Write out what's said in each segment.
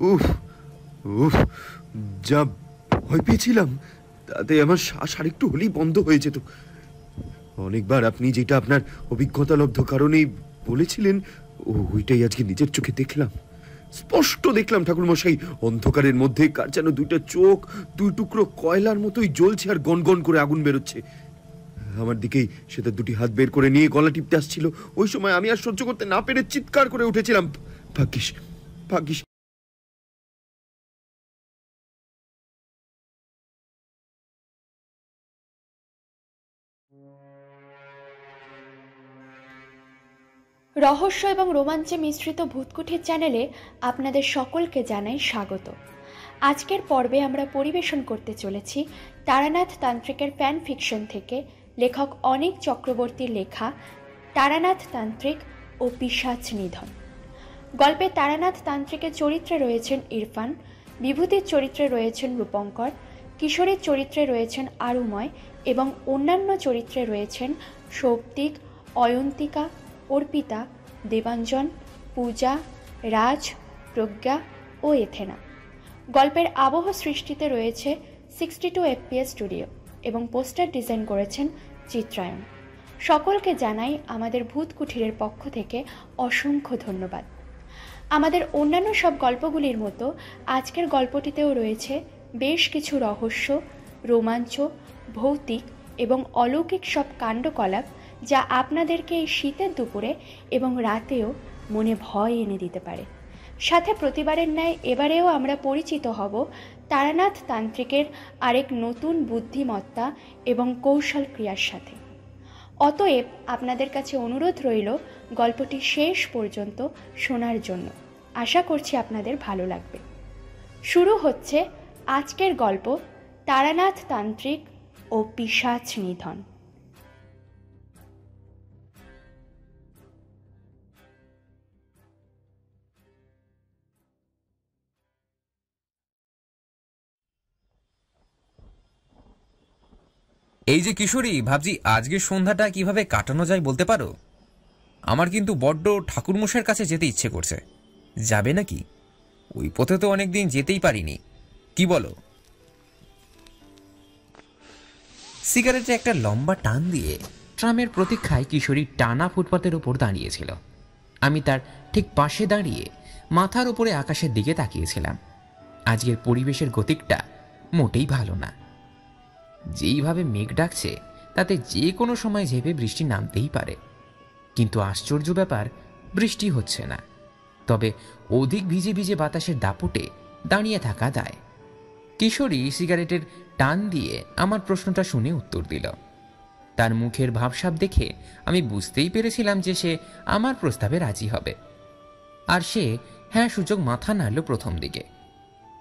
উফ উফ, যা ভয় পেয়েছিলাম তাতে আমার শ্বাস আরেকটু হলেই বন্ধ হয়ে যেত। অনেকবার আপনি যেটা আপনার অভিজ্ঞতালব্ধ কারণেই বলেছিলেন, ওইটাই আজকে নিজের চোখে দেখলাম। স্পষ্ট দেখলাম ঠাকুরমশাই অন্ধকারের মধ্যে কার যেন দুইটা চোখ দুই টুকরো কয়লার মতোই জ্বলছে আর গনগন করে আগুন বেরোচ্ছে। আমার দিকেই সে তার দুটি হাত বের করে নিয়ে গলা টিপতে আসছিল। ওই সময় আমি আর সহ্য করতে না পেরে চিৎকার করে উঠেছিলাম, ভাগ্যিস ভাগ্যিস। রহস্য এবং রোমাঞ্চে মিশ্রিত ভূতকুঠির চ্যানেলে আপনাদের সকলকে জানাই স্বাগত। আজকের পর্বে আমরা পরিবেশন করতে চলেছি তারানাথ তান্ত্রিকের ফ্যান ফিকশন থেকে লেখক অনিক চক্রবর্তীর লেখা তারানাথ তান্ত্রিক ও পিশাচ নিধন। গল্পে তারানাথ তান্ত্রিকের চরিত্রে রয়েছেন ইরফান, বিভূতির চরিত্রে রয়েছেন রূপঙ্কর, কিশোরীর চরিত্রে রয়েছেন আরুময় এবং অন্যান্য চরিত্রে রয়েছেন সৌপ্তিক, অয়ন্তিকা, অর্পিতা, দেবাঞ্জন, পূজা, রাজ, প্রজ্ঞা ও এথেনা। গল্পের আবহ সৃষ্টিতে রয়েছে 62 FPS স্টুডিও এবং পোস্টার ডিজাইন করেছেন চিত্রায়ন। সকলকে জানাই আমাদের ভূত কুঠিরের পক্ষ থেকে অসংখ্য ধন্যবাদ। আমাদের অন্যান্য সব গল্পগুলির মতো আজকের গল্পটিতেও রয়েছে বেশ কিছু রহস্য, রোমাঞ্চ, ভৌতিক এবং অলৌকিক সব কাণ্ডকলাপ, যা আপনাদেরকে এই শীতের দুপুরে এবং রাতেও মনে ভয় এনে দিতে পারে। সাথে প্রতিবারের ন্যায় এবারেও আমরা পরিচিত হব তারানাথ তান্ত্রিকের আরেক নতুন বুদ্ধিমত্তা এবং কৌশল ক্রিয়ার সাথে। অতএব আপনাদের কাছে অনুরোধ রইল গল্পটি শেষ পর্যন্ত শোনার জন্য। আশা করছি আপনাদের ভালো লাগবে। শুরু হচ্ছে আজকের গল্প তারানাথ তান্ত্রিক ও পিশাচ নিধন। এই যে কিশোরী, ভাবছি আজকের সন্ধ্যাটা কিভাবে কাটানো যায় বলতে পারো? আমার কিন্তু বড্ড ঠাকুরমশাইয়ের কাছে যেতে ইচ্ছে করছে। যাবে নাকি? ওই পথে তো অনেকদিন যেতেই পারিনি, কি বলো? সিগারেটে একটা লম্বা টান দিয়ে ট্রামের প্রতীক্ষায় কিশোরী টানা ফুটপাতের উপর দাঁড়িয়েছিল। আমি তার ঠিক পাশে দাঁড়িয়ে মাথার উপরে আকাশের দিকে তাকিয়েছিলাম। আজকের পরিবেশের গতিকটা মোটেই ভালো না। যেইভাবে মেঘ ডাকছে তাতে যে কোনো সময় ঝেঁপে বৃষ্টি নামতেই পারে। কিন্তু আশ্চর্য ব্যাপার, বৃষ্টি হচ্ছে না। তবে অধিক ভিজে ভিজে বাতাসের দাপটে দাঁড়িয়ে থাকা দায়। কিশোরী সিগারেটের টান দিয়ে আমার প্রশ্নটা শুনে উত্তর দিল। তার মুখের ভাবসাব দেখে আমি বুঝতেই পেরেছিলাম যে সে আমার প্রস্তাবে রাজি হবে। আর সে হ্যাঁ সূচক মাথা নাড়ল প্রথম দিকে।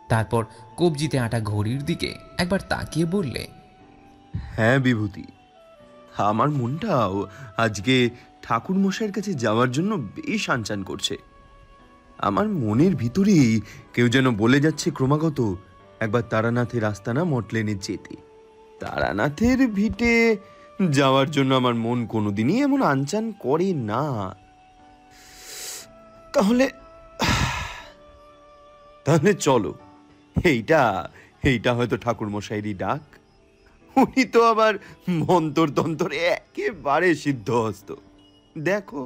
তারপর কবজিতে আটা ঘড়ির দিকে একবার তাকিয়ে বললে, হ্যাঁ বিভূতি, আমার মনটাও আজকে ঠাকুর মশাইয়ের কাছে যাওয়ার জন্য বেশ আনচান করছে। আমার মনের ভিতরেই কেউ যেন বলে যাচ্ছে ক্রমাগত, একবার তারানাথের আস্তানা মটলেনে যেতে। তারানাথের ভিটে যাওয়ার জন্য আমার মন কোনোদিনই এমন আনচান করে না। তাহলে তাহলে চলো, এইটা হয়তো ঠাকুর মশাইয়েরই ডাক। উনি তো আবার মন্তর তন্তরে একেবারে সিদ্ধহস্ত। দেখো,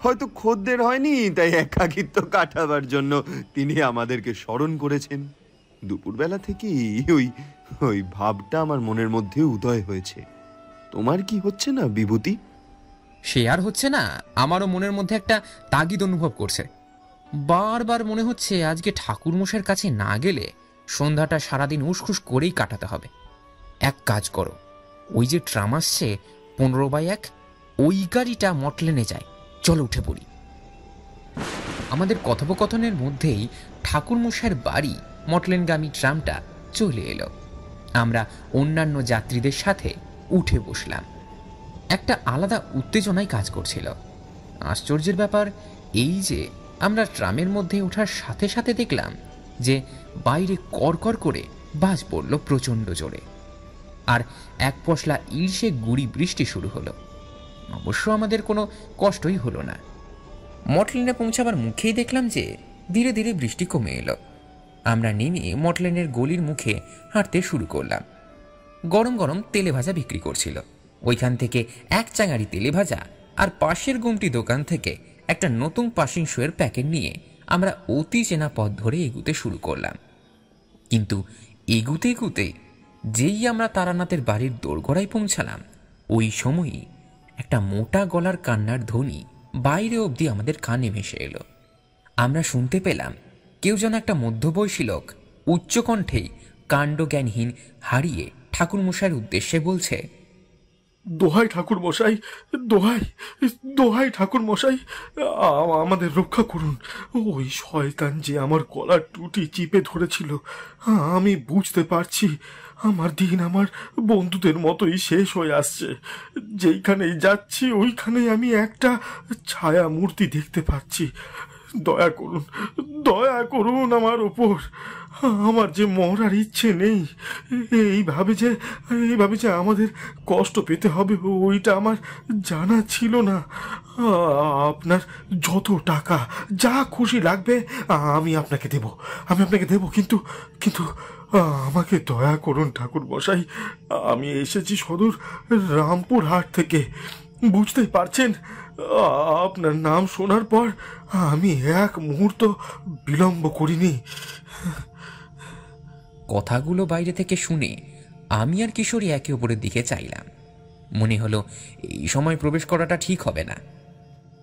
হয়তো খদ্দের হয়নি, তাই একাকিত্ব কাটাবার জন্য তিনি আমাদেরকে স্মরণ করেছেন। দুপুরবেলা থেকেই ওই ভাবটা আমার মনের মধ্যে উদয় হয়েছে। তোমার কি হচ্ছে না বিভূতি? সে আর হচ্ছে না, আমারও মনের মধ্যে একটা তাগিদ অনুভব করছে। বারবার মনে হচ্ছে আজকে ঠাকুরমশাইয়ের কাছে না গেলে সন্ধ্যাটা সারাদিন উসখুস করেই কাটাতে হবে। এক কাজ করো, ওই যে ট্রাম আসছে 15/1, ওই গাড়িটা মটলেনে যায়, চলো উঠে পড়ি। আমাদের কথোপকথনের মধ্যেই ঠাকুরমশাইয়ের বাড়ি মটলেনগামী ট্রামটা চলে এলো। আমরা অন্যান্য যাত্রীদের সাথে উঠে বসলাম। একটা আলাদা উত্তেজনায় কাজ করছিল। আশ্চর্যের ব্যাপার এই যে আমরা ট্রামের মধ্যে ওঠার সাথে সাথে দেখলাম যে বাইরে করকর করে বাজ পড়ল প্রচণ্ড জোরে, আর এক পশলা ঈর্ষে গুড়ি বৃষ্টি শুরু হলো। অবশ্য আমাদের কোনো কষ্টই হলো না। মটলেনে পৌঁছাবার মুখেই দেখলাম যে ধীরে ধীরে বৃষ্টি কমে এলো। আমরা নেমে মটলেনের গলির মুখে হাঁটতে শুরু করলাম। গরম গরম তেলে ভাজা বিক্রি করছিল। ওইখান থেকে এক চাঙারি তেলে ভাজা আর পাশের গুমটি দোকান থেকে একটা নতুন পাসিং শোয়ের প্যাকেট নিয়ে আমরা অতি চেনা পথ ধরে এগুতে শুরু করলাম। কিন্তু এগুতে এগুতে যেই আমরা তারানাথের বাড়ির দোরগোড়ায় পৌঁছালাম, ওই সময়ই একটা মোটা গলার কান্নার ধ্বনি বাইরে অবধি আমাদের কানে ভেসে এলো। আমরা শুনতে পেলাম কেউ যেন একটা মধ্যবয়সী লোক উচ্চকণ্ঠেই কাণ্ডজ্ঞানহীন হারিয়ে ঠাকুরমশাইয়ের উদ্দেশ্যে বলছে, দোহাই ঠাকুর মশাই, দোহাই দোহাই ঠাকুর মশাই, আমাদের রক্ষা করুন। ওই শয়তান যে আমার গলার টুটি চিপে ধরেছিল, আমি বুঝতে পারছি আমার দিন আমার বন্ধুদের মতোই শেষ হয়ে আসছে। যেইখানেই যাচ্ছি ওইখানেই আমি একটা ছায়া মূর্তি দেখতে পাচ্ছি। দয়া করুন, দয়া করুন আমার ওপর। আমার যে মরার ইচ্ছে নেই, এইভাবে যে আমাদের কষ্ট পেতে হবে ওইটা আমার জানা ছিল না। আপনার যত টাকা যা খুশি লাগবে আমি আপনাকে দেব, কিন্তু কিন্তু আমাকে দয়া করুন ঠাকুর মশাই। আমি এসেছি সদর রামপুর হাট থেকে, বুঝতেই পারছেন। আপনার নাম শোনার পর আমি এক মুহূর্ত বিলম্ব করিনি। কথাগুলো বাইরে থেকে শুনে আমি আর কিশোরী একে অপরের দিকে চাইলাম। মনে হলো এই সময় প্রবেশ করাটা ঠিক হবে না,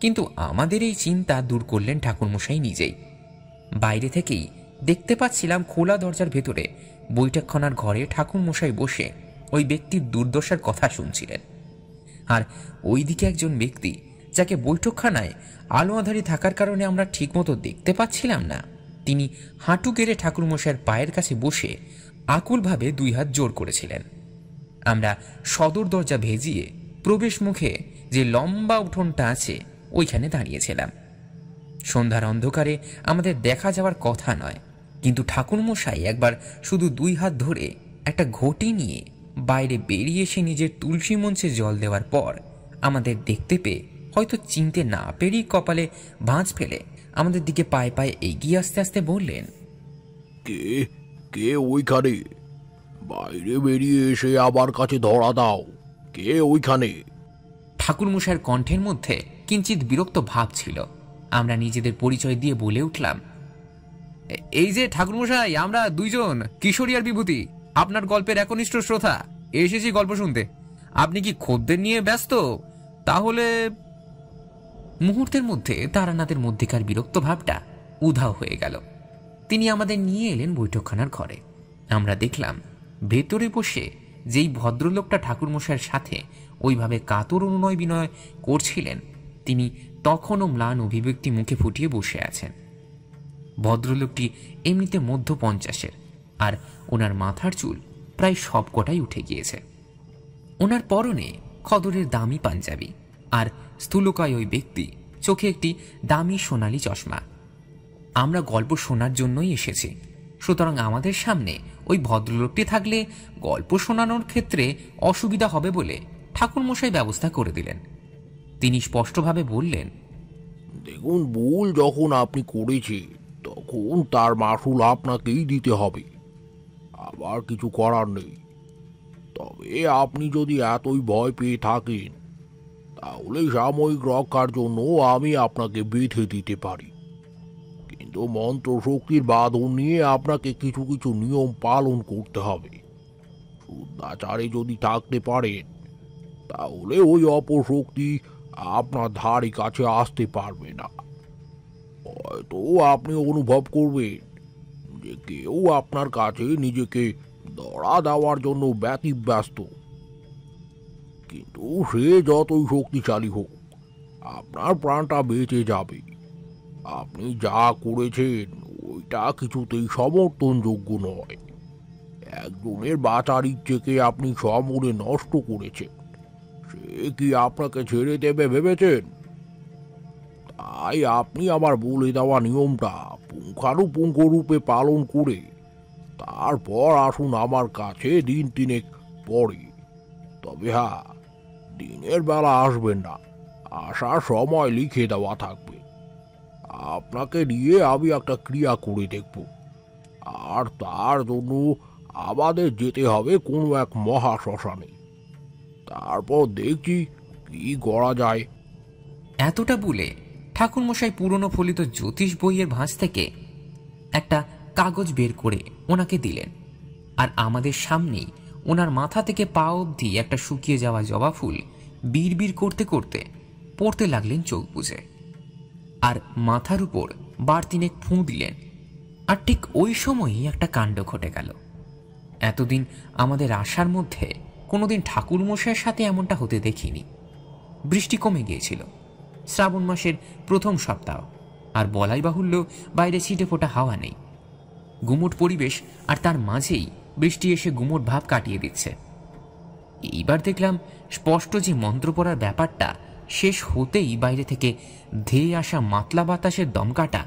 কিন্তু আমাদের এই চিন্তা দূর করলেন ঠাকুরমশাই নিজেই। বাইরে থেকেই দেখতে পাচ্ছিলাম খোলা দরজার ভেতরে বৈঠকখানার ঘরে ঠাকুরমশাই বসে ওই ব্যক্তির দুর্দশার কথা শুনছিলেন। আর ওইদিকে একজন ব্যক্তি, যাকে বৈঠকখানায় আলো আঁধারি থাকার কারণে আমরা ঠিকমতো দেখতে পাচ্ছিলাম না, তিনি হাঁটু গেড়ে ঠাকুরমশাইয়ের পায়ের কাছে বসে আকুলভাবে দুই হাত জোর করেছিলেন। আমরা সদর দরজা ভেজিয়ে প্রবেশ মুখে যে লম্বা উঠোনটা আছে ওইখানে দাঁড়িয়েছিলাম। সন্ধ্যার অন্ধকারে আমাদের দেখা যাওয়ার কথা নয়, কিন্তু ঠাকুরমশাই একবার শুধু দুই হাত ধরে একটা ঘটি নিয়ে বাইরে বেরিয়ে এসে নিজের তুলসী মঞ্চে জল দেওয়ার পর আমাদের দেখতে পেয়ে হয়তো চিনতে না পেরেই কপালে ভাঁজ ফেলে আমাদের দিকে পায়ে পায়ে এগিয়ে আস্তে আস্তে বললেন, কে কে ওইখানে? বাইরে বেরিয়ে এসে আমার কাছে ধরা দাও। কে ওইখানে? ঠাকুরমশাইয়ের কণ্ঠের মধ্যে কিঞ্চিত বিরক্ত ভাব ছিল। আমরা নিজেদের পরিচয় দিয়ে বলে উঠলাম, এই যে ঠাকুরমশাই, আমরা দুইজন কিশোরী আর বিভূতি, আপনার গল্পের একনিষ্ঠ শ্রোতা, এসেছি গল্প শুনতে। আপনি কি খদ্দের নিয়ে ব্যস্ত? তাহলে মুহূর্তের মধ্যে তারানাথের মধ্যেকার বিরক্ত ভাবটা উধাও হয়ে গেল। তিনি আমাদের নিয়ে এলেন বৈঠকখানার ঘরে। আমরা দেখলাম ভেতরে বসে যেই ভদ্রলোকটা ঠাকুরমশাইয়ের সাথে ওইভাবে কাতর অনুনয় বিনয় করছিলেন, তিনি তখনও ম্লান অভিব্যক্তি মুখে ফুটিয়ে বসে আছেন। ভদ্রলোকটি এমনিতে মধ্য 50-এর, আর ওনার মাথার চুল প্রায় সবকটাই উঠে গিয়েছে। ওনার পরনে খদরের দামি পাঞ্জাবি, আর স্থূলকায় ওই ব্যক্তি চোখে একটি দামি সোনালি চশমা। আমরা গল্প শোনার জন্যই এসেছি, সুতরাং আমাদের সামনে ওই ভদ্রলোকটি থাকলে গল্প শোনানোর ক্ষেত্রে অসুবিধা হবে বলে ঠাকুরমশাই ব্যবস্থা করে দিলেন। তিনি স্পষ্টভাবে বললেন, দেখুন, ভুল যখন আপনি করেছেন তখন তার মাসুল আপনাকেই দিতে হবে, আবার কিছু করার নেই। তবে আপনি যদি এতই ভয় পেয়ে থাকেন তাহলে সাময়িক রক্ষার জন্য আমি আপনাকে বেঁধে দিতে পারি, কিন্তু মন্ত্রশক্তির বাঁধন নিয়ে আপনাকে কিছু কিছু নিয়ম পালন করতে হবে। শুদ্ধাচারে যদি থাকতে পারেন তাহলে ওই অপশক্তি আপনার ধারে কাছে আসতে পারবে না। হয়তো আপনি অনুভব করবেন যে কেউ আপনার কাছে নিজেকে ধরা দেওয়ার জন্য ব্যতিব্যস্ত, কিন্তু সে যতই শক্তিশালী হোক আপনার প্রাণটা বেঁচে যাবে। আপনি যা করেছেন ওইটা কিছুতেই সমর্থনযোগ্য নয়। একজনের বাঁচার ইচ্ছেকে আপনি সমূলে নষ্ট করেছেন, সে কি আপনাকে ছেড়ে দেবে ভেবেছেন? তাই আপনি আমার বলে দেওয়া নিয়মটা পুঙ্খানুপুঙ্খ রূপে পালন করে তারপর আসুন আমার কাছে দিন তিনেক পরে। তবে হ্যাঁ, দিনের বেলা আসবেন না, আসার সময় লিখে দেওয়া থাকবে। আপনাকে নিয়ে আমি একটা ক্রিয়া করে দেখব, আর তার জন্য আমাদের যেতে হবে কোনো এক মহা শ্মশানে। তারপর দেখছি কি করা যায়। এতটা বলে ঠাকুরমশাই পুরনো ফলিত জ্যোতিষ বইয়ের ভাঁজ থেকে একটা কাগজ বের করে ওনাকে দিলেন, আর আমাদের সামনেই ওনার মাথা থেকে পা অবধি একটা শুকিয়ে যাওয়া জবা ফুল বিড়বিড় করতে করতে পড়তে লাগলেন চোখ বুজে, আর মাথার উপর বার তিনেক ফুঁ দিলেন। আর ঠিক ওই সময়ই একটা কাণ্ড ঘটে গেল। এতদিন আমাদের আশার মধ্যে কোনোদিন ঠাকুরমশাইয়ের সাথে এমনটা হতে দেখিনি। বৃষ্টি কমে গিয়েছিল, শ্রাবণ মাসের প্রথম সপ্তাহ, আর বলাই বাহুল্য বাইরে ছিটে ফোটা হাওয়া নেই। গুমোট পরিবেশ, আর তার মাঝেই বৃষ্টি এসে গুমোট ভাব কাটিয়ে দিচ্ছে। এইবার দেখলাম স্পষ্ট যে মন্ত্র পড়ার ব্যাপারটা শেষ হতেই বাইরে থেকে ধেয়ে আসা মাতলা বাতাসের দমকাটা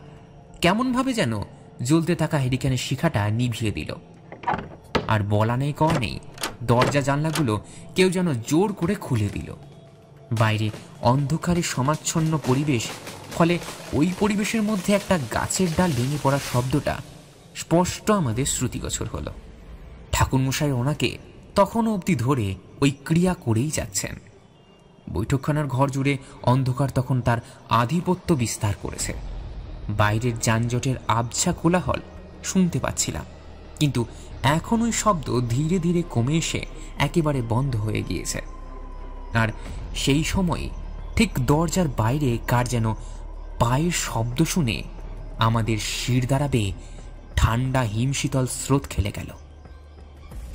কেমনভাবে যেন জ্বলতে থাকা হেরিকেনের শিখাটা নিভিয়ে দিল। আর বলা নেই কওয়া নেই, দরজা জানলাগুলো কেউ যেন জোর করে খুলে দিল। বাইরে অন্ধকারে সমাচ্ছন্ন পরিবেশ, ফলে ওই পরিবেশের মধ্যে একটা গাছের ডাল ভেঙে পড়ার শব্দটা স্পষ্ট আমাদের শ্রুতিগোচর হলো। ঠাকুরমশাই ওনাকে তখনও অবধি ধরে ওই ক্রিয়া করেই যাচ্ছেন। বৈঠকখানার ঘর জুড়ে অন্ধকার তখন তার আধিপত্য বিস্তার করেছে। বাইরের যানজটের আবছা কোলাহল শুনতে পাচ্ছিলাম, কিন্তু এখন ওই শব্দ ধীরে ধীরে কমে এসে একেবারে বন্ধ হয়ে গিয়েছে। আর সেই সময় ঠিক দরজার বাইরে কার যেন পায়ের শব্দ শুনে আমাদের শির দাঁড়াবে ঠান্ডা হিমশীতল স্রোত খেলে গেল।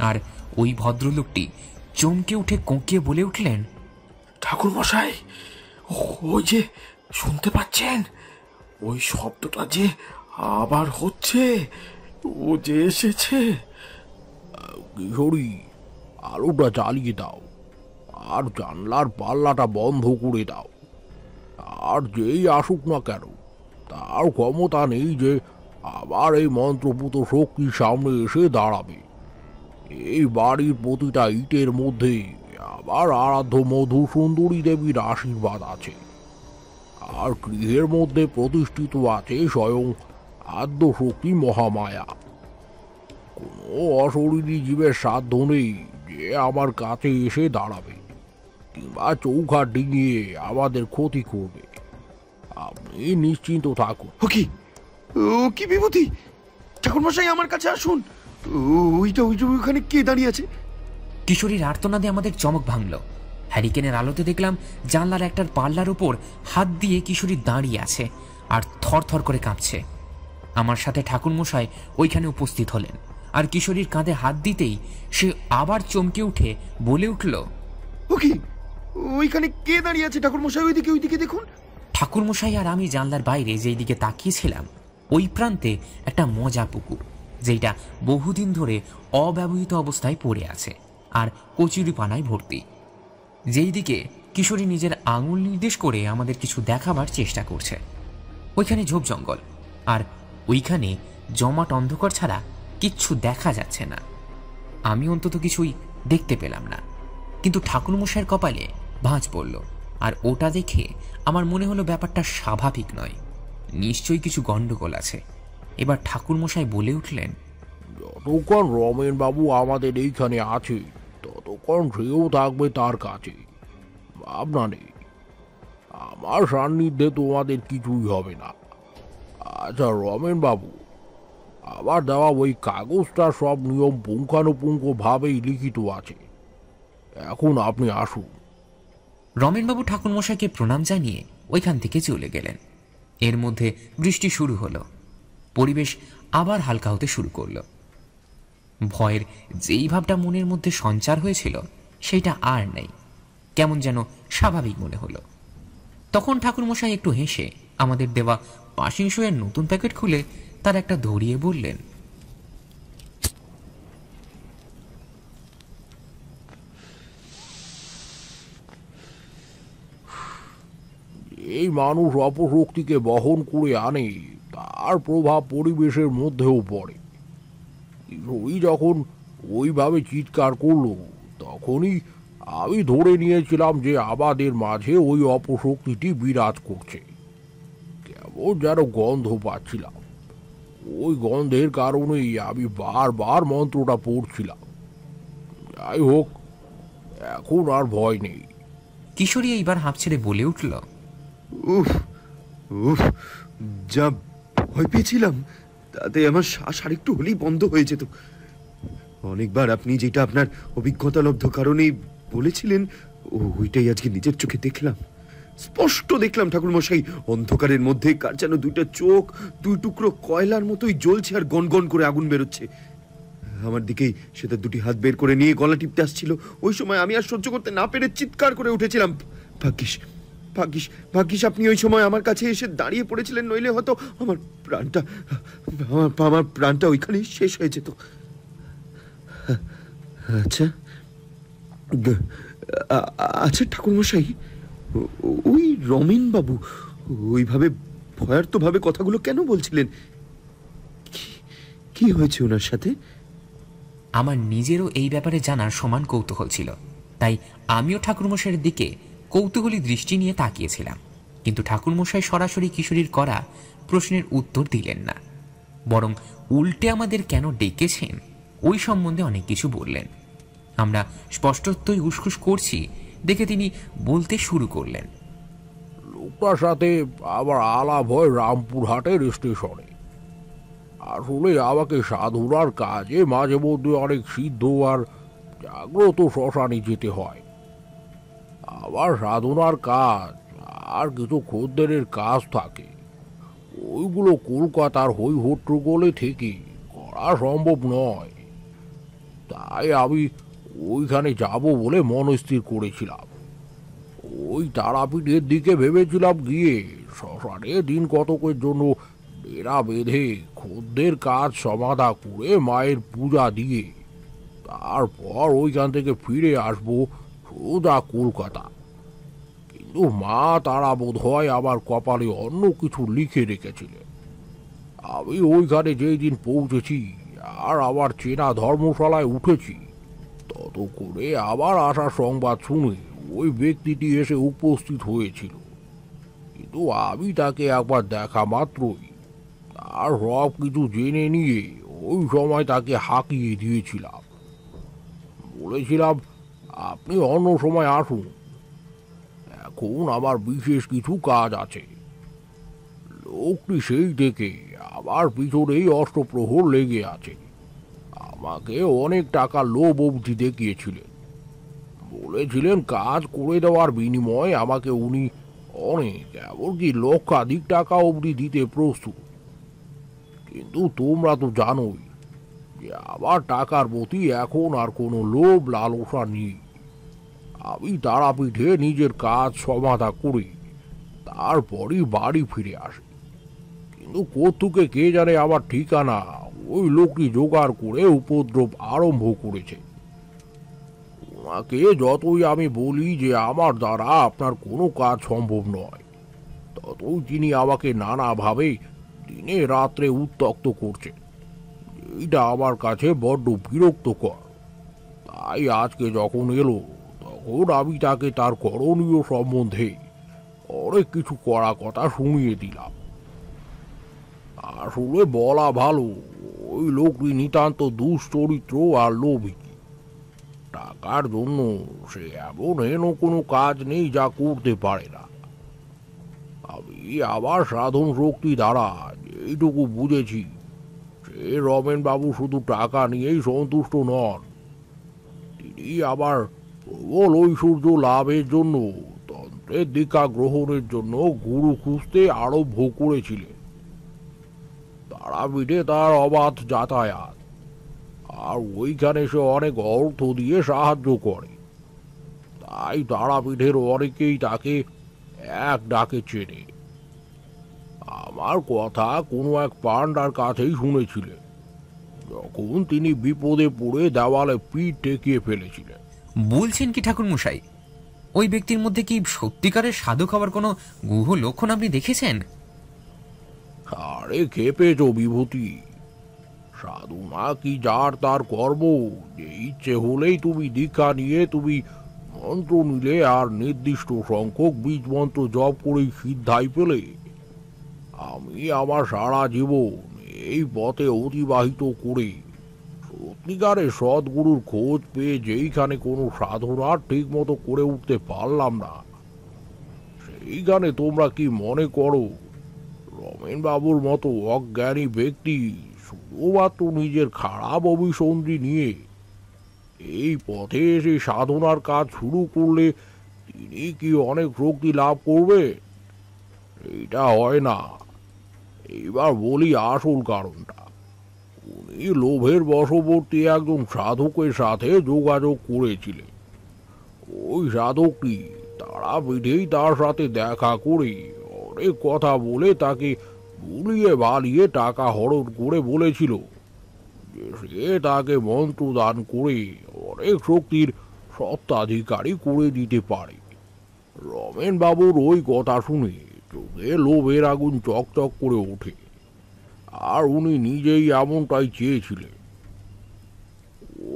আর ওই ভদ্রলোকটি চমকে উঠে কোঁকিয়ে বলে উঠলেন, ঠাকুর মশাই, ওই যে শুনতে পাচ্ছেন, ওই শব্দটা যে আবার হচ্ছে, ও যে এসেছে। কিশোরী, আলোটা জ্বালিয়ে দাও, আর জানলার পাল্লাটা বন্ধ করে দাও। আর যেই আসুক না কেন, তার ক্ষমতা নেই যে আবার এই মন্ত্রপুত শক্তির সামনে এসে দাঁড়াবে। এই বাড়ির প্রতিটা ইটের মধ্যে আবার আরাধ্য মধু সুন্দরী দেবীর আশীর্বাদ আছে, আর গৃহের মধ্যে প্রতিষ্ঠিত আছে স্বয়ং আদ্য শক্তি মহামায়া। কোনো অশরীরী জীবের সাধ্য নেই যে আমার কাছে এসে দাঁড়াবে কিংবা চৌঘাট ডিঙিয়ে আমাদের ক্ষতি করবে। আপনি নিশ্চিন্ত থাকুন। ও কি বিভূতি! ঠাকুরমশাই আমার কাছে আসুন। ওইটা ওইখানে কে দাঁড়িয়ে আছে? কিশোরীর আর্তনাদে আমাদের চমক ভাঙল। হ্যারিকেনের আলোতে দেখলাম জানলার একটার পাল্লার উপর হাত দিয়ে কিশোরী দাঁড়িয়ে আছে আর থরথর করে কাঁপছে। আমার সাথে ঠাকুরমশাই ওইখানে উপস্থিত হলেন, আর কিশোরীর কাঁধে হাত দিতেই সে আবার চমকে উঠে বলে উঠল, ও কি, ওইখানে কে দাঁড়িয়ে আছে ঠাকুরমশাই? ওইদিকে দেখুন। ঠাকুরমশাই আর আমি জানলার বাইরে যেই দিকে তাকিয়েছিলাম, ওই প্রান্তে একটা মজা পুকুর, যেটা বহুদিন ধরে অব্যবহৃত অবস্থায় পড়ে আছে আর কচুরি পানায় ভর্তি। যেই দিকে কিশোরী নিজের আঙুল নির্দেশ করে আমাদের কিছু দেখাবার চেষ্টা করছে, ওইখানে ঝোপ জঙ্গল, আর ওইখানে জমাট অন্ধকার ছাড়া কিচ্ছু দেখা যাচ্ছে না। আমি অন্তত কিছুই দেখতে পেলাম না, কিন্তু ঠাকুরমশাইয়ের কপালে ভাঁজ পড়ল, আর ওটা দেখে আমার মনে হলো ব্যাপারটা স্বাভাবিক নয়, নিশ্চয়ই কিছু গন্ডগোল আছে। এবার ঠাকুরমশাই বলে উঠলেন, যতক্ষণ রমেন বাবু আমাদের এইখানে আছে ততক্ষণ সেও থাকবে তার কাছে, ভাবনা নেই। আমার সান্নিধ্যে তোমাদের কিছুই হবে না। আচ্ছা রমেন বাবু, আবার দেওয়া ওই কাগজটা সব নিয়ম পুঙ্খানুপুঙ্খ ভাবেই লিখিত আছে। এখন আপনি আসুন। রমেনবাবু ঠাকুরমশাইকে প্রণাম জানিয়ে ওইখান থেকে চলে গেলেন। এর মধ্যে বৃষ্টি শুরু হলো, পরিবেশ আবার হালকা হতে শুরু করলো। ভয়ের যেই ভাবটা মনের মধ্যে সঞ্চার হয়েছিল সেটা আর নেই, কেমন যেন স্বাভাবিক মনে হলো। তখন ঠাকুরমশাই একটু হেসে আমাদের দেওয়া পাশিং শোয়ের নতুন প্যাকেট খুলে তার একটা ধরিয়ে বললেন, এই মানুষ অপশক্তিকে বহন করে আনে, তার প্রভাব পরিবেশের মধ্যেও পড়ে। ওই যখন ওইভাবে চিৎকার করলো, তখনই আমি ধরে নিয়েছিলাম যে আমাদের মাঝে ওই অপশক্তিটি বিরাজ করছে। কেমন যেন গন্ধ পাচ্ছিলাম। ওই গন্ধের কারণেই আমি বারবার মন্ত্রটা পড়ছিলাম। যাই হোক, এখন আর ভয় নেই। কিশোরী এইবার হাঁপ ছেড়ে বলে উঠল, উফ উফ যা ভয় পেয়েছিলাম তাতে আমার শ্বাস আরেকটু হলেই বন্ধ হয়ে যেত। অনেকবার আপনি যেটা আপনার অভিজ্ঞতালব্ধ কারণেই বলেছিলেন ওইটাই আজকে নিজের চোখে দেখলাম, স্পষ্ট দেখলাম ঠাকুরমশাই। অন্ধকারের মধ্যে কার যেন দুইটা চোখ দুই টুকরো কয়লার মতোই জ্বলছে আর গনগন করে আগুন বেরোচ্ছে। আমার দিকেই সে তার দুটি হাত বের করে নিয়ে গলা টিপতে আসছিল। ওই সময় আমি আর সহ্য করতে না পেরে চিৎকার করে উঠেছিলাম। ভাগ্যিস ভাগ্যিস ভাগ্যিস আপনি ওই সময় আমার কাছে এসে দাঁড়িয়ে পড়েছিলেন, নইলে হয়তো আমার প্রাণটা আমার প্রাণটা ওইখানেই শেষ হয়ে যেত। আচ্ছা আচ্ছা ঠাকুরমশাই, ওই রমেন বাবু ওইভাবে ভয়ার্ত ভাবে কথাগুলো কেন বলছিলেন? কি হয়েছে ওনার সাথে? আমার নিজেরও এই ব্যাপারে জানার সমান কৌতূহল ছিল, তাই আমিও ঠাকুরমশাইয়ের দিকে কৌতূহলী দৃষ্টি নিয়ে তাকিয়েছিলাম। কিন্তু ঠাকুরমশাই সরাসরি কিশোরীর করা প্রশ্নের উত্তর দিলেন না, বরং উল্টে আমাদের কেন ডেকেছেন ওই সম্বন্ধে অনেক কিছু বললেন। আমরা স্পষ্টতই উসখুস করছি দেখে তিনি বলতে শুরু করলেন, লোকটার সাথে আবার আলাপ হয় রামপুরহাটের স্টেশনে। আসলে আমাকে সাধুরার কাজে মাঝে মধ্যে অনেক সিদ্ধ আর জাগ্রত শ্মশানে যেতে হয়। আবার সাধনার কাজ আর কিছু খদ্দেরের কাজ থাকে, ওইগুলো কলকাতার হই হট্টগোলে থেকে করা সম্ভব নয়। তাই আমি ওইখানে যাব বলে মনস্থির করেছিলাম। ওই তারাপীঠের দিকে ভেবেছিলাম গিয়ে শ্মশানে দিন কতকের জন্য ডেরা বেঁধে খদ্দের কাজ সমাধা করে মায়ের পূজা দিয়ে তারপর ওইখান থেকে ফিরে আসবো সোজা কলকাতা। কিন্তু মা তারা বোধ হয় আমার কপালে অন্য কিছু লিখে রেখেছিলেন। আমি ওইখানে যেই দিন পৌঁছেছি আর আবার চেনা ধর্মশালায় উঠেছি, তত করে আবার আসার সংবাদ শুনে ওই ব্যক্তিটি এসে উপস্থিত হয়েছিল। কিন্তু আমি তাকে একবার দেখা মাত্রই তার সব কিছু জেনে নিয়ে ওই সময় তাকে হাঁকিয়ে দিয়েছিলাম। বলেছিলাম, আপনি অন্য সময় আসুন, এখন আমার বিশেষ কিছু কাজ আছে। লোকটি সেই থেকে আবার পিছনেই অষ্টপ্রহর লেগে আছে। আমাকে অনেক টাকা লোভ অবধি দেখিয়েছিলেন। বলেছিলেন কাজ করে দেওয়ার বিনিময়ে আমাকে উনি অনেক, এমনকি লক্ষাধিক টাকা অবধি দিতে প্রস্তুত। কিন্তু তোমরা তো জানোই যে আমার টাকার প্রতি এখন আর কোনো লোভ লালসা নেই। আমি তারাপীঠে নিজের কাজ সমাধা করে তারপরই বাড়ি ফিরে আসি। কিন্তু কোত্থেকে কে জানে আমার ঠিকানা ওই লোকটি জোগাড় করে উপদ্রব আরম্ভ করেছে। ওনাকে যতই আমি বলি যে আমার দ্বারা আপনার কোনো কাজ সম্ভব নয়, ততই তিনি আমাকে নানাভাবে দিনে রাত্রে উত্ত্যক্ত করছেন। এইটা আমার কাছে বড্ড বিরক্তকর। তাই আজকে যখন এলো তখন আমি তাকে তার করণীয় সম্বন্ধে অনেক কিছু কড়া কথা শুনিয়ে দিলাম। আসলে বলা ভালো, ওই লোকটি নিতান্ত দুশ্চরিত্র আর লোভী। টাকার জন্য সে এমন হেন কোনো কাজ নেই যা করতে পারে না। আমি আবার সাধন শক্তি দ্বারা এইটুকু বুঝেছি, সে রমেন বাবু শুধু টাকা নিয়েই সন্তুষ্ট নন, তিনি আবার প্রবল ঐশ্বর্য লাভের জন্য তন্ত্রের দীক্ষা গ্রহণের জন্য গুরু খুঁজতে আরম্ভ করেছিলেন। তারাপীঠে তার অবাধ যাতায়াত, আর ওইখানে সে অনেক অর্থ দিয়ে সাহায্য করে। তাই তারাপীঠের অনেকেই তাকে এক ডাকে চেনে। আমার কথা কোনো এক পান্ডার কাছেই শুনেছিলেন, যখন তিনি বিপদে পড়ে দেওয়ালে পিঠ টেকিয়ে ফেলেছিলেন। বলছেন কি ঠাকুরমশাই, ওই ব্যক্তির মধ্যে কি সত্যিকারের সাধক হওয়ার কোনো গুহ লক্ষণ আপনি দেখেছেন? আরে খেপেছ বিভূতি, সাধনা কি যার তার কর্ম। যে ইচ্ছে হলেই তুমি দীক্ষা নিয়ে তুমি মন্ত্র নিলে আর নির্দিষ্ট সংখ্যক বীজ মন্ত্র জপ করেই সিদ্ধাই পেলে। আমি আমার সারা জীবন এই পথে অতিবাহিত করে সত্যিকারের সদ্গুরুর খোঁজ পেয়ে যেইখানে কোনো সাধনা ঠিক মতো করে উঠতে পারলাম না, সেইখানে তোমরা কি মনে করো রমেন বাবুর মতো অজ্ঞানী ব্যক্তি শুধুমাত্র নিজের খারাপ অভিসন্ধি নিয়ে এই পথে এসে সাধনার কাজ শুরু করলে তিনি কি অনেক শক্তি লাভ করবে? এটা হয় না। এবার বলি আসল কারণটা। উনি লোভের বশবর্তী একজন সাধকের সাথে যোগাযোগ করেছিলেন। ওই সাধকটি তারা পিঠেই তার সাথে দেখা করে অনেক কথা বলে তাকে ভুলিয়ে ভালিয়ে টাকা হরণ করে বলেছিল যে সে তাকে মন্ত্র দান করে অনেক শক্তির সত্ত্বাধিকারী করে দিতে পারে। রমেন বাবুর ওই কথা শুনে চোখে লোভের আগুন চকচক করে ওঠে, আর উনি নিজেই এমনটাই চেয়েছিলেন।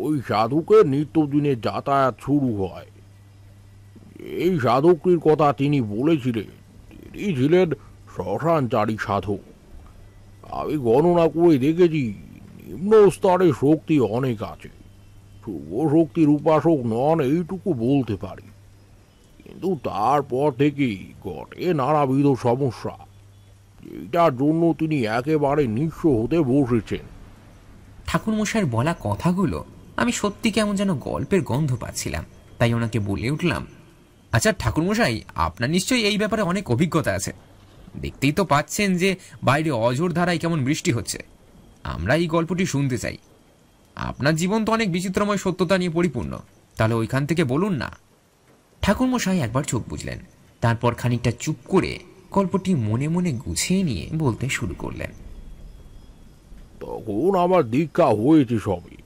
ওই সাধকের নিত্যদিনের যাতায়াত শুরু হয়। এই সাধকটির কথা তিনি বলেছিলেন তিনি ছিলেন শ্মশানচারী সাধক। আমি গণনা করে দেখেছি নিম্ন স্তরে শক্তি অনেক আছে। শুভ শক্তির উপাসক নন এইটুকু বলতে পারি, কিন্তু তারপর থেকেই ঘটে নানাবিধ সমস্যা, যেটার জন্য তিনি একেবারে নিঃস্ব হতে বসেছেন। ঠাকুরমশাইয়ের বলা কথাগুলো আমি সত্যি কেমন যেন গল্পের গন্ধ পাচ্ছিলাম। তাই ওনাকে বলে উঠলাম, আচ্ছা ঠাকুরমশাই, আপনার নিশ্চয়ই এই ব্যাপারে অনেক অভিজ্ঞতা আছে। দেখতেই তো পাচ্ছেন যে বাইরে অঝোর ধারায় কেমন বৃষ্টি হচ্ছে। আমরা এই গল্পটি শুনতে চাই। আপনার জীবন তো অনেক বিচিত্রময় সত্যতা নিয়ে পরিপূর্ণ, তাহলে ওইখান থেকে বলুন না। ঠাকুরমশাই একবার চোখ বুঝলেন, তারপর খানিকটা চুপ করে গল্পটি মনে মনে গুছিয়ে নিয়ে বলতে শুরু করলেন। তখন আমার দীক্ষা হয়েছে সবে।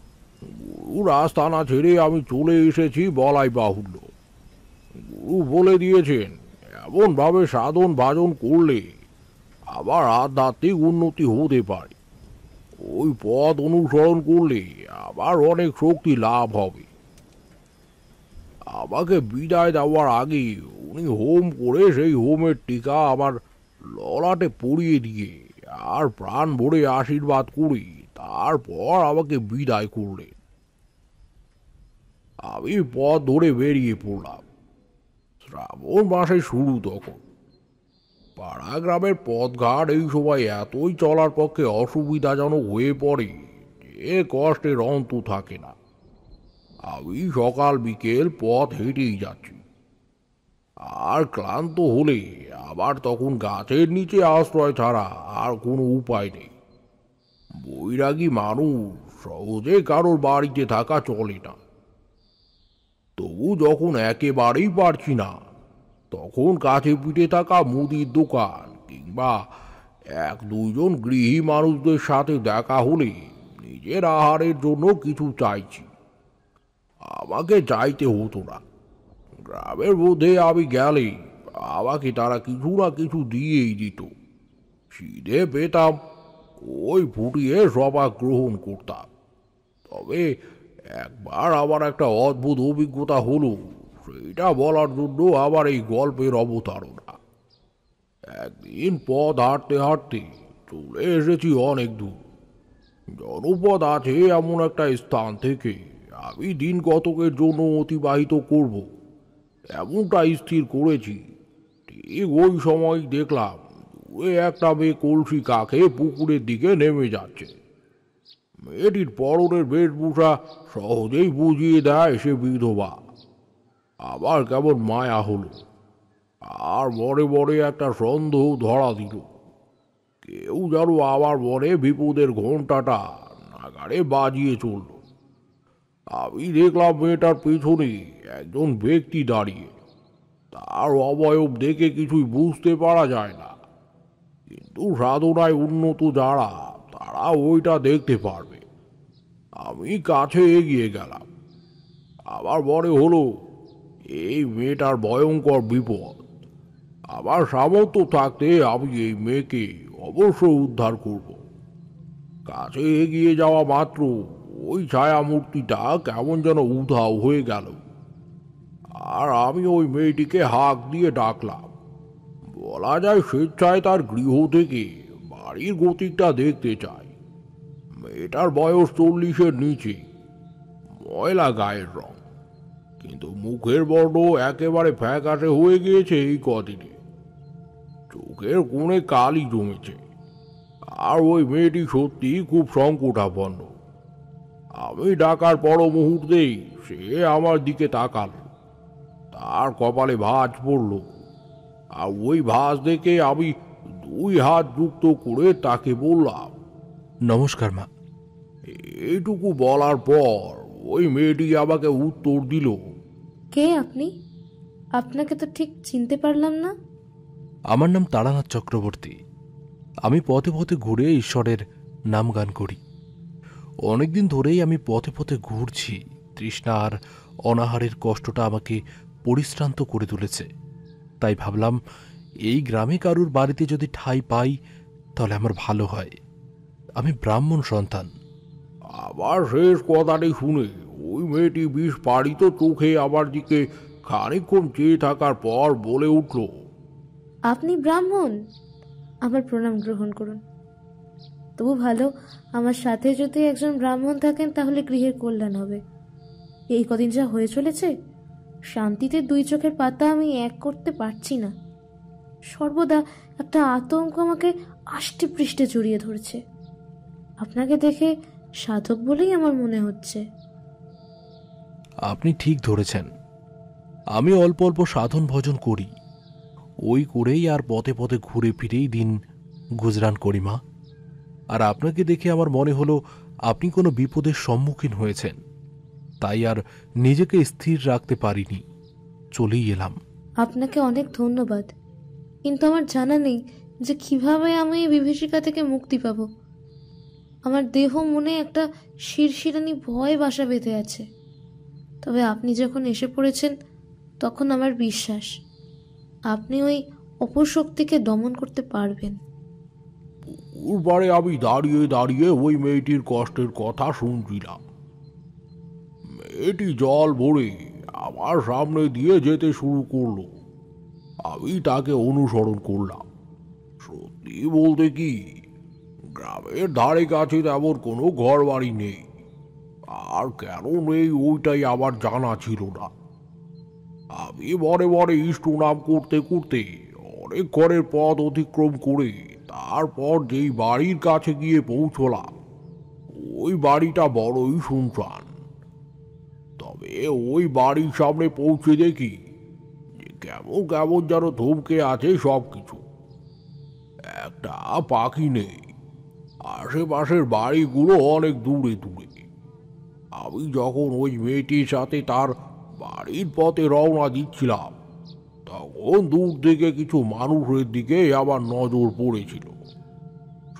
গুরুর আস্তানা ছেড়ে আমি চলে এসেছি বলাই বাহুল্য। গুরু বলে দিয়েছেন এমনভাবে সাধন ভাজন করলে আবার আধ্যাত্মিক উন্নতি হতে পারে। ওই পথ অনুসরণ করলে আবার অনেক শক্তি লাভ হবে। আমাকে বিদায় দেওয়ার আগে উনি হোম করে সেই হোমের টিকা আমার ললাটে পরিয়ে দিয়ে আর প্রাণ ভরে আশীর্বাদ করে তারপর আমাকে বিদায় করলেন। আমি পথ ধরে বেরিয়ে পড়লাম। শ্রাবণ মাসে শুরু তখন। পাড়া গ্রামের পথঘাট এই সময় এতই চলার পক্ষে অসুবিধাজনক হয়ে পড়ে যে কষ্টের অন্ত থাকে না। আমি সকাল বিকেল পথ হেঁটেই যাচ্ছি, আর ক্লান্ত হলে আবার তখন গাছের নিচে আশ্রয় ছাড়া আর কোনো উপায় নেই। বৈরাগী মানুষ, সহজে কারোর বাড়িতে থাকা চলে না। তবু যখন একেবারেই পারছি না, তখন কাছে পিঠে থাকা মুদির দোকান কিংবা এক দুইজন গৃহী মানুষদের সাথে দেখা হলে নিজের আহারের জন্য কিছু চাইছি। আমাকে চাইতে হতো না। গ্রামের মধ্যে আমি গেলে আমাকে তারা কিছু না কিছু দিয়েই দিত। খিদে পেতাম, ওই ফুটিয়ে সবা গ্রহণ করতাম। তবে একবার আমার একটা অদ্ভুত অভিজ্ঞতা হলো, সেটা বলার জন্য আবার এই গল্পের অবতারণা। একদিন পথ হাঁটতে হাঁটতে চলে এসেছি অনেক দূর। জনপদ আছে এমন একটা স্থান থেকে আমি দিন কতকের জন্য অতিবাহিত করব এমনটা স্থির করেছি। ঠিক ওই সময় দেখলাম দূরে একটা মেয়ে কলসি কাকে পুকুরের দিকে নেমে যাচ্ছে। মেয়েটির পরনের বেশভূষা সহজেই বুঝিয়ে দেয় সে বিধবা। আবার কেমন মায়া হলো, আর মনে মনে একটা সন্দেহ ধরা দিল। কেউ যেন আমার মনে বিপদের ঘণ্টাটা নাগারে বাজিয়ে চলল। আমি দেখলাম মেয়েটার পেছনে একজন ব্যক্তি দাঁড়িয়ে। তার অবয়ব দেখে কিছুই বুঝতে পারা যায় না, কিন্তু সাধনায় উন্নত যারা তারা ওইটা দেখতে পারবে। আমি কাছে এগিয়ে গেলাম। আমার মনে হলো এই মেয়েটার ভয়ঙ্কর বিপদ। আমার সামর্থ্য থাকতে আমি এই মেয়েকে অবশ্যই উদ্ধার করব। কাছে এগিয়ে যাওয়া মাত্র ওই ছায়ামূর্তিটা কেমন যেন উধাও হয়ে গেল, আর আমি ওই মেয়েটিকে হাঁক দিয়ে ডাকলাম। বলা যায় স্বেচ্ছায় তার গৃহ থেকে বাড়ির গতিকটা দেখতে চাই। মেয়েটার বয়স 40-এর নিচে, ময়লা গায়ের রং, কিন্তু মুখের বর্ণ একেবারে ফ্যাকাশে হয়ে গিয়েছে এই কদিনে। চোখের কোণে কালি জমেছে। আর ওই মেয়েটি সত্যি খুব সংকটাপন্ন। আমি ডাকার পর মুহূর্তেই সে আমার দিকে তাকাল, তার কপালে ভাঁজ পড়ল, আর ওই ভাঁজ দেখে আমি 2 হাত যুক্ত করে তাকে বললাম, নমস্কার মা। এইটুকু বলার পর ওই মেয়েটি আমাকে উত্তর দিল, কে আপনি? আপনাকে তো ঠিক চিনতে পারলাম না। আমার নাম তারানাথ চক্রবর্তী। আমি পথে পথে ঘুরে ঈশ্বরের নাম গান করি। অনেকদিন ধরেই আমি পথে পথে ঘুরছি। তৃষ্ণা আর অনাহারের কষ্টটা আমাকে পরিশ্রান্ত করে তুলেছে। তাই ভাবলাম এই গ্রামে কারুর বাড়িতে যদি ঠাঁই পাই তাহলে আমার ভালো হয়। আমি ব্রাহ্মণ সন্তান। আবার শেষ কথাটি শুনে ওই মেয়েটি বিস্ফারিত চোখে আমার দিকে খানিকক্ষণ চেয়ে থাকার পর বলে উঠল, আপনি ব্রাহ্মণ? আমার প্রণাম গ্রহণ করুন। তবু ভালো, আমার সাথে যদি একজন ব্রাহ্মণ থাকেন তাহলে গৃহের কল্যাণ হবে। এই কদিন যা হয়ে চলেছে, শান্তিতে 2 চোখের পাতা আমি এক করতে পারছি না। সর্বদা একটা আতঙ্ক আমাকে আষ্টে পৃষ্ঠে জড়িয়ে ধরছে। আপনাকে দেখে সাধক বলেই আমার মনে হচ্ছে। আপনি ঠিক ধরেছেন। আমি অল্প অল্প সাধন ভজন করি। ওই করেই আর পথে পথে ঘুরে ফিরেই দিন গুজরান করি মা। আর আপনাকে দেখে আমার মনে হলো আপনি কোনো বিপদের সম্মুখীন হয়েছেন। তাই আর নিজেকে স্থির রাখতে পারিনি, চলেই এলাম। আপনাকে অনেক ধন্যবাদ, কিন্তু আমার জানা নেই যে কিভাবে আমি এই বিভীষিকা থেকে মুক্তি পাব। আমার দেহ মনে একটা শিরশিরানি ভয় বাসা বেঁধে আছে। তবে আপনি যখন এসে পড়েছেন তখন আমার বিশ্বাস আপনি ওই অপশক্তিকে দমন করতে পারবেন। পুকুরপাড়ে আমি দাঁড়িয়ে দাঁড়িয়ে ওই মেয়েটির কষ্টের কথা শুনছিলাম। মেয়েটি জল ভরে আমার সামনে দিয়ে যেতে শুরু করলো। আমি তাকে অনুসরণ করলাম। সত্যি বলতে কি, গ্রামের ধারে কাছে তেমন কোনো ঘর বাড়ি নেই। আর কেন নেই ওইটাই আমার জানা ছিল না। আমি মনে মনে ইষ্ট নাম করতে করতে অনেক ঘরের পথ অতিক্রম করে তারপর যেই বাড়ির কাছে গিয়ে পৌঁছলাম, ওই বাড়িটা বড়ই শুনশান। তবে ওই বাড়ির সামনে পৌঁছে দেখি যে কেমন কেমন যেন থমকে আছে সব কিছু। একটা পাখি নেই। আশেপাশের বাড়িগুলো অনেক দূরে দূরে। আমি যখন ওই মেয়েটির সাথে তার বাড়ির পথে রওনা দিচ্ছিলাম, তখন দূর থেকে কিছু মানুষের দিকে আমার নজর পড়েছিল।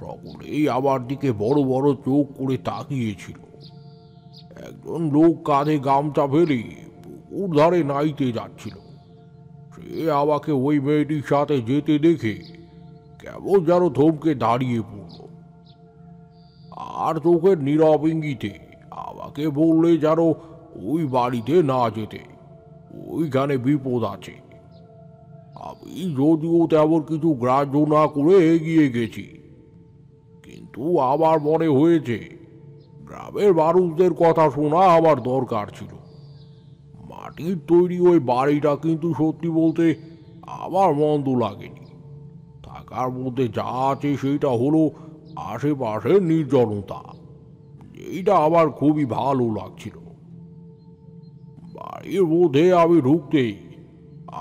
সকলেই আমার দিকে বড় বড় চোখ করে তাকিয়েছিল। একজন লোক কাঁধে গামছা ফেলে পুকুর ধারে নাইতে যাচ্ছিল। সে আমাকে ওই মেয়েটির সাথে যেতে দেখে কেমন যেন থমকে দাঁড়িয়ে পড়ল, আর চোখের নীরব ইঙ্গিতে আমাকে বললে যেন ওই বাড়িতে না যেতে, ওইখানে বিপদ আছে। আমি যদিও তেমন কিছু গ্রাহ্য না করে এগিয়ে গেছি, কিন্তু আমার মনে হয়েছে গ্রামের মানুষদের কথা শোনা আমার দরকার ছিল। মাটির তৈরি ওই বাড়িটা কিন্তু সত্যি বলতে আমার মন্দ লাগেনি। থাকার মধ্যে যা আছে সেইটা হলো আশেপাশের নির্জনতা, এইটা আমার খুবই ভালো লাগছিল। বাড়ির মধ্যে আমি ঢুকতেই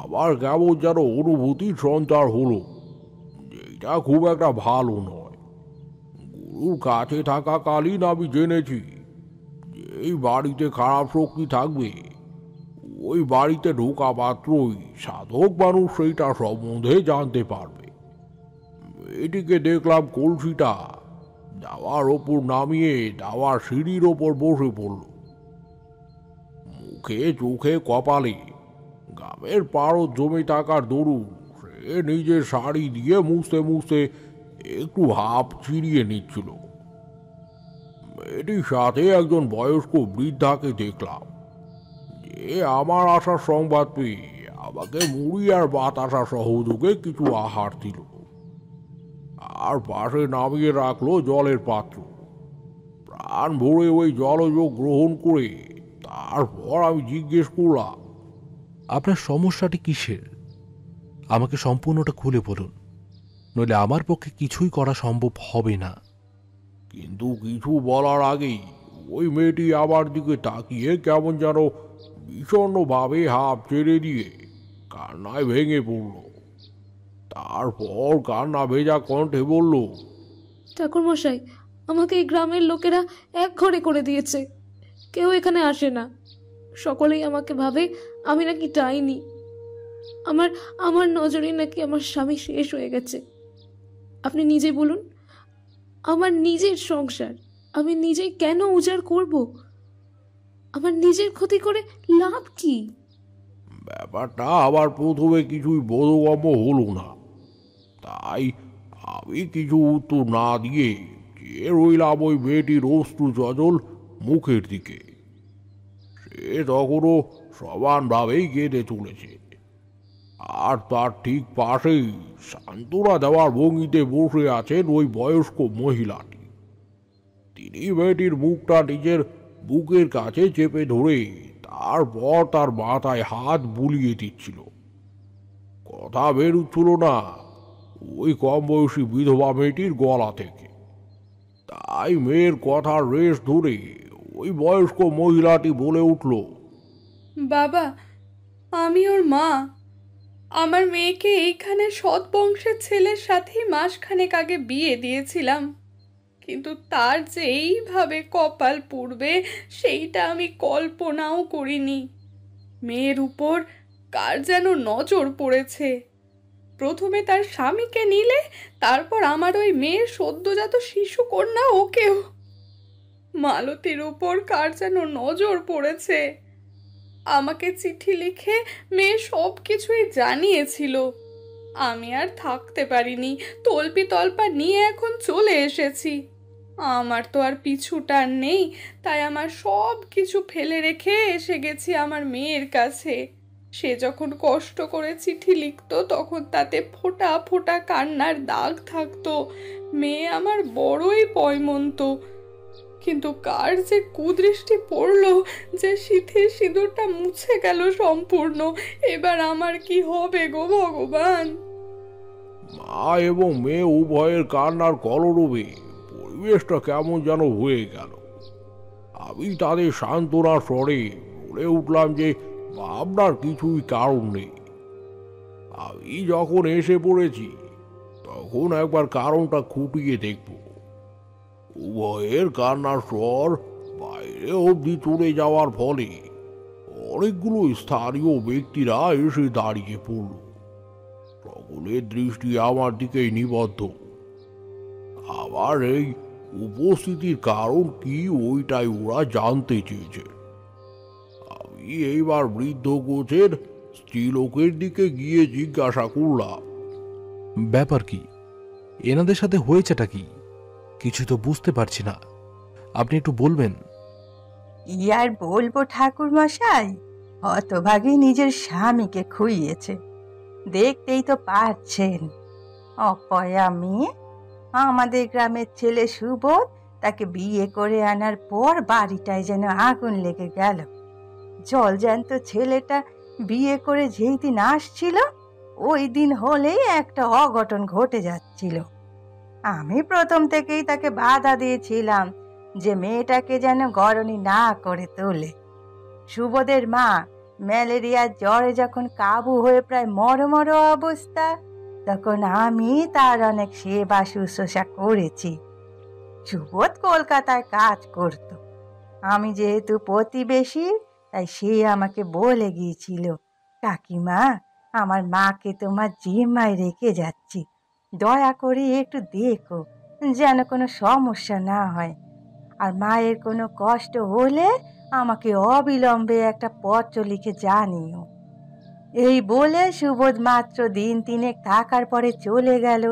আমার কেমন যেন অনুভূতির সঞ্চার হলো, যেটা খুব একটা ভালো নয়। গুরুর কাছে থাকাকালীন আমি জেনেছি যে এই বাড়িতে খারাপ শক্তি থাকবে, ওই বাড়িতে ঢোকা মাত্রই সাধক মানুষ সেইটা সম্বন্ধে জানতে পারবে। এটিকে দেখলাম কলসিটা দাওয়ার ওপর নামিয়ে দাওয়ার সিঁড়ির ওপর বসে পড়ল। মুখে চোখে কপালে গামের পাড়ত জমে থাকার দরুন সে নিজের শাড়ি দিয়ে মুছতে মুছতে একটু হাঁপ চিরিয়ে নিচ্ছিল। মেয়েটির সাথে একজন বয়স্ক বৃদ্ধাকে দেখলাম, যে আমার আসার সংবাদ পেয়ে আমাকে মুড়ি আর বাতাসা সহযোগে কিছু আহার দিল, আর পাশে নামিয়ে রাখলো জলের পাত্র। প্রাণ ভরে ওই জলযোগ গ্রহণ করে তারপর আমি জিজ্ঞেস করলাম, আপনার সমস্যাটি কিসের? আমাকে সম্পূর্ণটা খুলে বলুন, নইলে আমার পক্ষে কিছুই করা সম্ভব হবে না। কিন্তু কিছু বলার আগেই ওই মেয়েটি আমার দিকে তাকিয়ে কেমন যেন বিষণ্ণভাবে হাঁপ ছেড়ে দিয়ে কান্নায় ভেঙে পড়ল। তারপর কান্না ভেজা কণ্ঠে বলল, ঠাকুরমশাই, আমাকে এই গ্রামের লোকেরা এক ঘরে করে দিয়েছে। কেউ এখানে আসে না। সকলেই আমাকে ভাবে আমি নাকি ডাইনি। আমার আমার নজরে নাকি আমার স্বামী শেষ হয়ে গেছে। আপনি নিজে বলুন, আমার নিজের সংসার আমি নিজেই কেন উজাড় করব? আমার নিজের ক্ষতি করে লাভ কি? ব্যাপারটা আবার প্রথমে কিছুই বোধগম্য হলো না। তাই আমি কিছু উত্তর না দিয়ে চেয়ে রইলাম ওই মেয়েটির অশ্রু সজল মুখের দিকে। সে তখনও সমানভাবেই কেঁদে চলেছে, আর তার ঠিক পাশেই সান্ত্বনা দেওয়ার ভঙ্গিতে বসে আছেন ওই বয়স্ক মহিলাটি। তিনি মেয়েটির মুখটা নিজের বুকের কাছে চেপে ধরে তারপর তার মাথায় হাত বুলিয়ে দিচ্ছিল। কথা বেরুচ্ছিল না ওই কম বয়সী বিধবা মেয়েটির গলা থেকে। তাই মেয়ের কথার রেশ ধরে ওই বয়স্ক মহিলাটি বলে উঠল, বাবা, আমি ওর মা। আমার মেয়েকে এইখানে সৎ বংশের ছেলের সাথেই মাসখানেক আগে বিয়ে দিয়েছিলাম, কিন্তু তার যে এইভাবে কপাল পুড়বে সেইটা আমি কল্পনাও করিনি। মেয়ের উপর কার যেন নজর পড়েছে। প্রথমে তার স্বামীকে নিলে, তারপর আমার ওই মেয়ের সদ্যজাত শিশু কন্যা ওকেও। মালতীর উপর কার যেন নজর পড়েছে। আমাকে চিঠি লিখে মেয়ে সব কিছুই জানিয়েছিল। আমি আর থাকতে পারিনি, তল্পি তল্পা নিয়ে এখন চলে এসেছি। আমার তো আর পিছুটার নেই, তাই আমার সব কিছু ফেলে রেখে এসে গেছি আমার মেয়ের কাছে। সে যখন কষ্ট করে চিঠি লিখতো তখন তাতে ফোঁটা ফোঁটা কান্নার দাগ থাকতো। মেয়ে আমার বড়ই পয়মন্ত, কিন্তু কার যে কুদৃষ্টি পড়লো যে সিঁথির সিঁদুরটা মুছে গেল সম্পূর্ণ। এবার আমার কি হবে গো ভগবান? মা এবং মেয়ে উভয়ের কান্নার কলরবে পরিবেশটা কেমন যেন হয়ে গেল। আমি তাদের সান্ত্বনার স্বরে বলে উঠলাম যে ভাবনার কিছুই কারণ নেই। আমি যখন এসে পড়েছি তখন একবার কারণটা খুঁটিয়ে দেখব। উভয়ের কান্নার স্বর বাইরে অবধি চলে যাওয়ার ফলে অনেকগুলো স্থানীয় ব্যক্তিরা এসে দাঁড়িয়ে পড়ল। সকলের দৃষ্টি আমার দিকেই নিবদ্ধ। আবার এই উপস্থিতির কারণ কি ওইটাই ওরা জানতে চেয়েছে। আমি এইবার বৃদ্ধ গোছের স্ত্রীলোকের দিকে গিয়ে জিজ্ঞাসা করলাম, ব্যাপার কি? এনাদের সাথে হয়েছেটা কি? কিছু তো বুঝতে পারছি না, আপনি একটু বলবেন? কি আর বলবো ঠাকুর মশাই, হতভাগী নিজের স্বামীকে খুইয়েছে, দেখতেই তো পাচ্ছেন। অপয়া মেয়ে, আমাদের গ্রামের ছেলে সুবোধ তাকে বিয়ে করে আনার পর বাড়িটায় যেন আগুন লেগে গেল। জলজ্যান্ত ছেলেটা বিয়ে করে যেই দিন আসছিল ওই দিন হলেই একটা অঘটন ঘটে যাচ্ছিল। আমি প্রথম থেকেই তাকে বাধা দিয়েছিলাম যে মেয়েটাকে যেন গরনি না করে তোলে। সুবোধের মা ম্যালেরিয়ার জ্বরে যখন কাবু হয়ে প্রায় মরমর অবস্থা, তখন আমি তার অনেক সেবা শুশ্রূষা করেছি। সুবোধ কলকাতায় কাজ করত। আমি যেহেতু প্রতিবেশী, তাই সে আমাকে বলে গিয়েছিল, কাকিমা, আমার মাকে তোমার জিম্মায় রেখে যাচ্ছি, দয়া করে একটু দেখো যেন কোনো সমস্যা না হয়, আর মায়ের কোনো কষ্ট হলে আমাকে অবিলম্বে একটা পত্র লিখে জানিও। এই বলে সুবোধ মাত্র দিন তিনেক থাকার পরে চলে গেল।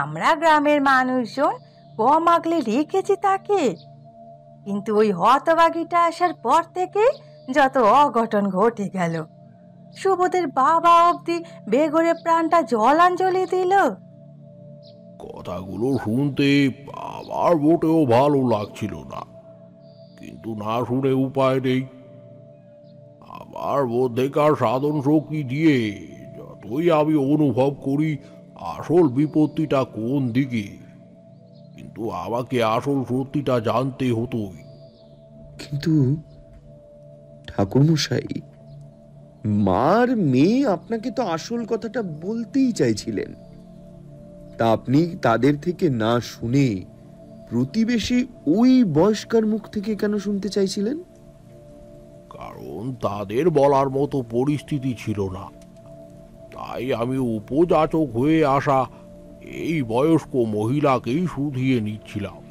আমরা গ্রামের মানুষজন কম আগলে রেখেছি তাকে, কিন্তু ওই হতভাগীটা আসার পর থেকে যত অঘটন ঘটে গেল। সুবোধের বাবা অবধি বেঘরে প্রাণটা জলাঞ্জলি দিল। কথাগুলো শুনতে আমার মোটেও ভালো লাগছিল না, কিন্তু না শুনে উপায় নেই। আমার মধ্যেকার সাধন শক্তি দিয়ে যতই আমি অনুভব করি আসল বিপত্তিটা কোন দিকে, কিন্তু আমাকে আসল সত্যিটা জানতে হতোই। কিন্তু ঠাকুরমশাই, মার মেয়ে আপনাকে তো আসল কথাটা বলতেই চাইছিলেন, তা আপনি তাদের থেকে না শুনে প্রতিবেশী ওই বয়স্কার মুখ থেকে কেন শুনতে চাইছিলেন? কারণ তাদের বলার মতো পরিস্থিতি ছিল না, তাই আমি উপযাচক হয়ে আসা এই বয়স্ক মহিলাকেই শুধিয়ে নিচ্ছিলাম।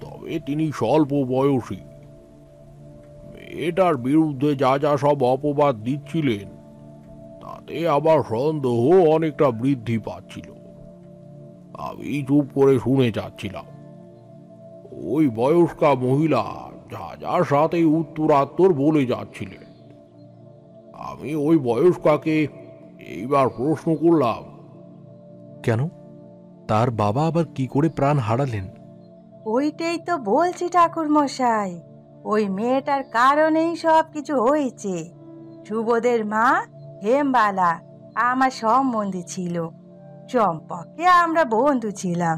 তবে তিনি স্বল্প বয়সী। মেয়েটার বিরুদ্ধে যা যা সব অপবাদ দিচ্ছিলেন তাতে আমার সন্দেহ অনেকটা বৃদ্ধি পাচ্ছিল। আমি চুপ করে শুনে যাচ্ছিলাম। ওই বয়স্কা মহিলা যা যার সাথে উত্তরাত্তর বলে যাচ্ছিলেন। আমি ওই বয়স্কাকে এইবার প্রশ্ন করলাম, কেন? তার বাবা আবার কি করে প্রাণ হারালেন? ওইটাই তো বলছি ঠাকুর মশাই, ওই মেয়েটার কারণেই সব কিছু হয়েছে। সুবোধের মা হেমবালা আমার সম্বন্ধী ছিল, চম্পকে আমরা বন্ধু ছিলাম।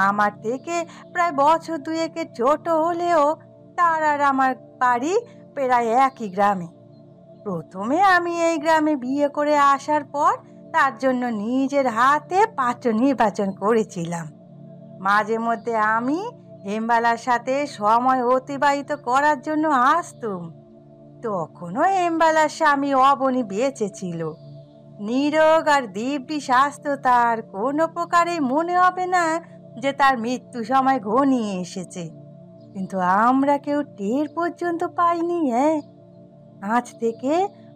আমার থেকে প্রায় বছর দুয়েকের ছোট হলেও তার আর আমার বাড়ি প্রায় একই গ্রামে। প্রথমে আমি এই গ্রামে বিয়ে করে আসার পর তার জন্য নিজের হাতে পাত্র নির্বাচন করেছিলাম। মাঝে মধ্যে আমি হেমবালার সাথে সময় অতিবাহিত করার জন্য আসতুম। তখনও হেমবালার স্বামী অবনী বেঁচে ছিল, নিরোগ আর দিব্যি স্বাস্থ্য। তার কোনো প্রকারে মনে হবে না যে তার মৃত্যু সময় ঘনিয়ে এসেছে, কিন্তু আমরা কেউ টের পর্যন্ত পাইনি। আজ থেকে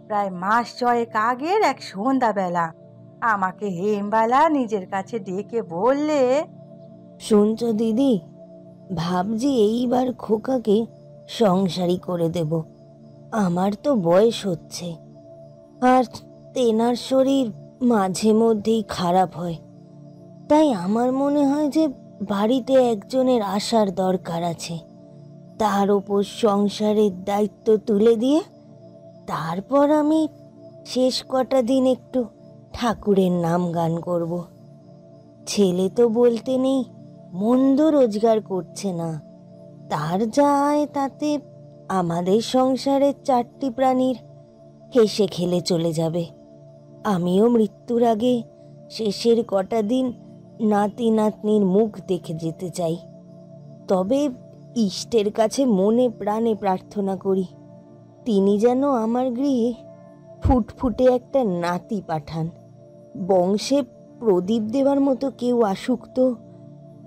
প্রায় মাস 6 আগের এক সন্ধ্যাবেলা আমাকে হেমবালা নিজের কাছে ডেকে বললে, শুনছো দিদি, ভাবছি এইবার খোকাকে সংসারী করে দেব। আমার তো বয়স হচ্ছে, আর তেনার শরীর মাঝে মধ্যেই খারাপ হয়, তাই আমার মনে হয় যে বাড়িতে একজনের আসার দরকার আছে। তার ওপর সংসারের দায়িত্ব তুলে দিয়ে তারপর আমি শেষ কটা দিন একটু ঠাকুরের নাম গান করব। ছেলে তো বলতে নেই মন্দ রোজগার করছে না, তার যা আয় তাতে আমাদের সংসারের 4টি প্রাণীর হেসে খেলে চলে যাবে। আমিও মৃত্যুর আগে শেষের কটা দিন নাতি নাতনির মুখ দেখে যেতে চাই। তবে ইষ্টের কাছে মনে প্রাণে প্রার্থনা করি তিনি যেন আমার গৃহে ফুটফুটে একটা নাতি পাঠান। বংশে প্রদীপ দেওয়ার মতো কেউ আসুক তো,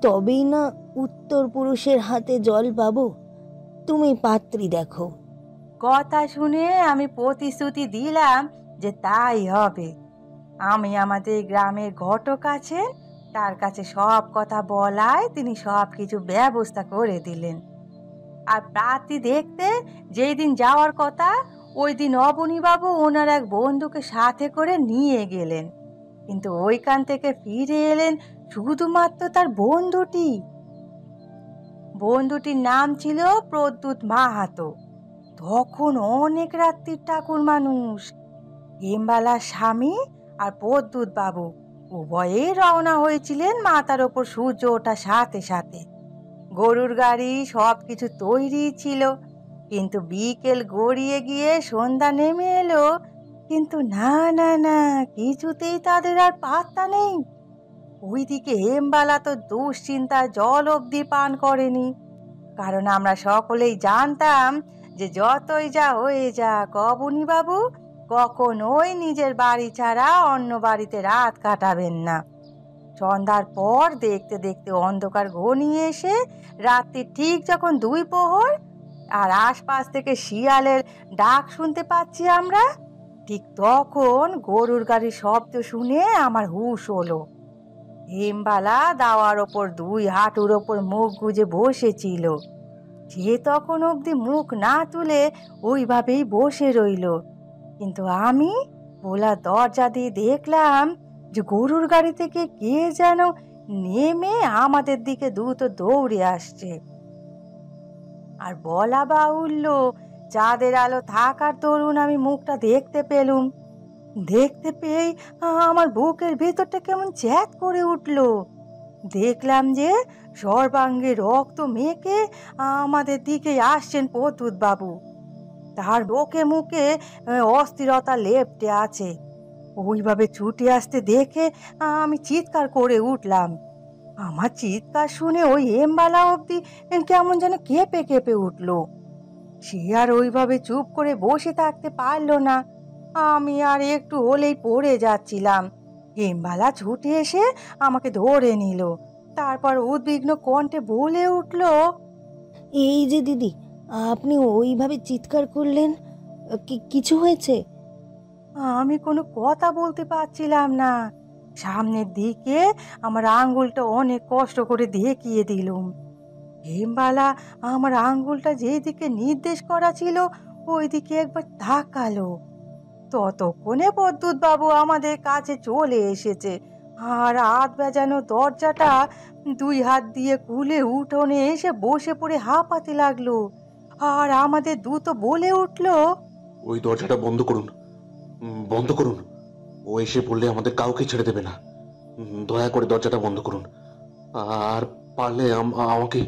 তবেই না উত্তর পুরুষের হাতে জল পাবো। তুমি পাত্রী দেখো। কথা শুনে আমি প্রতিশ্রুতি দিলাম যে তাই হবে। আমি আমাদের গ্রামের ঘটক আছেন, তার কাছে সব কথা বলায় তিনি সব কিছু ব্যবস্থা করে দিলেন। আর প্রার্থী দেখতে যেই দিন যাওয়ার কথা ওই দিন অবনীবাবু ওনার এক বন্ধুকে সাথে করে নিয়ে গেলেন, কিন্তু ওইখান থেকে ফিরে এলেন শুধুমাত্র তার বন্ধুটির নাম ছিল প্রদ্যুৎ মাহাতো। তখন অনেক রাত্রির ঠাকুর মানুষ। হেমবালার স্বামী আর প্রদ্যুৎ বাবু উভয়েই রওনা হয়েছিলেন মাথার ওপর সূর্য ওঠার সাথে সাথে। গরুর গাড়ি সব কিছু তৈরি ছিল, কিন্তু বিকেল গড়িয়ে গিয়ে সন্ধ্যা নেমে এলো, কিন্তু না না না, কিছুতেই তাদের আর পাত্তা নেই। ওইদিকে হেমবালা তো দুশ্চিন্তায় জল অবধি পান করেনি, কারণ আমরা সকলেই জানতাম যে যতই যা হয়ে যাক অবনীবাবু কখনোই নিজের বাড়ি ছাড়া অন্য বাড়িতে রাত কাটাবেন না। সন্ধ্যার পর দেখতে দেখতে অন্ধকার ঘনিয়ে এসে রাত্রি ঠিক যখন 2 প্রহর আর আশপাশ থেকে শিয়ালের ডাক শুনতে পাচ্ছি আমরা, ঠিক তখন গরুর গাড়ির শব্দ শুনে আমার হুঁশ হলো। হেমবালা দাওয়ার ওপর 2 হাঁটুর ওপর মুখ গুজে বসেছিল। সে তখন অবধি মুখ না তুলে ওইভাবেই বসে রইল, কিন্তু আমি ভোলা দরজা দিয়ে দেখলাম যে গরুর গাড়ি থেকে কে যেন নেমে আমাদের দিকে দ্রুত দৌড়ে আসছে। আর বলা বাহুল্য, চাঁদের আলো থাকার দরুন আমি মুখটা দেখতে পেলুম। দেখতে পেয়েই আমার বুকের ভিতরটা কেমন চ্যাত করে উঠল। দেখলাম যে সর্বাঙ্গে রক্ত মেখে আমাদের দিকে আসছেন পদ্মুত বাবু। তার বুকে মুখে অস্থিরতা লেপ্টে আছে। ওইভাবে ছুটে আসতে দেখে আমি চিৎকার করে উঠলাম। আমার চিৎকার শুনে ওই এমবালা অবধি কেমন যেন কেঁপে কেঁপে উঠল। সে আর ওইভাবে চুপ করে বসে থাকতে পারলো না। আমি আর একটু হলেই পড়ে যাচ্ছিলাম। হেমবালা ছুটে এসে আমাকে ধরে নিল। তারপর উদ্বিগ্ন কণ্ঠে বলে উঠল, এই যে দিদি, আপনি ওইভাবে চিৎকার করলেন, কিছু হয়েছে? আমি কোনো কথা বলতে পারছিলাম না। সামনের দিকে আমার আঙ্গুলটা অনেক কষ্ট করে দেখিয়ে দিলুম। হেমবালা আমার আঙ্গুলটা যেই দিকে নির্দেশ করা ছিল ওই দিকে একবার তাকালো। ততক্ষণে পদ্মুত বাবু আমাদের কাছে চলে এসেছে আর হাত বাজানো দরজাটা 2 হাত দিয়ে খুলে উঠোনে এসে বসে পড়ে হাঁপাতে লাগলো। আর আমাদের দ্রুত বলে উঠলো, ওই দরজাটা বন্ধ করুন, বন্ধ করুন। ও এসে পড়লে আমাদের কাউকে ছেড়ে দেবে না। দয়া করে দরজাটা বন্ধ করুন। আর পারলে আমাকে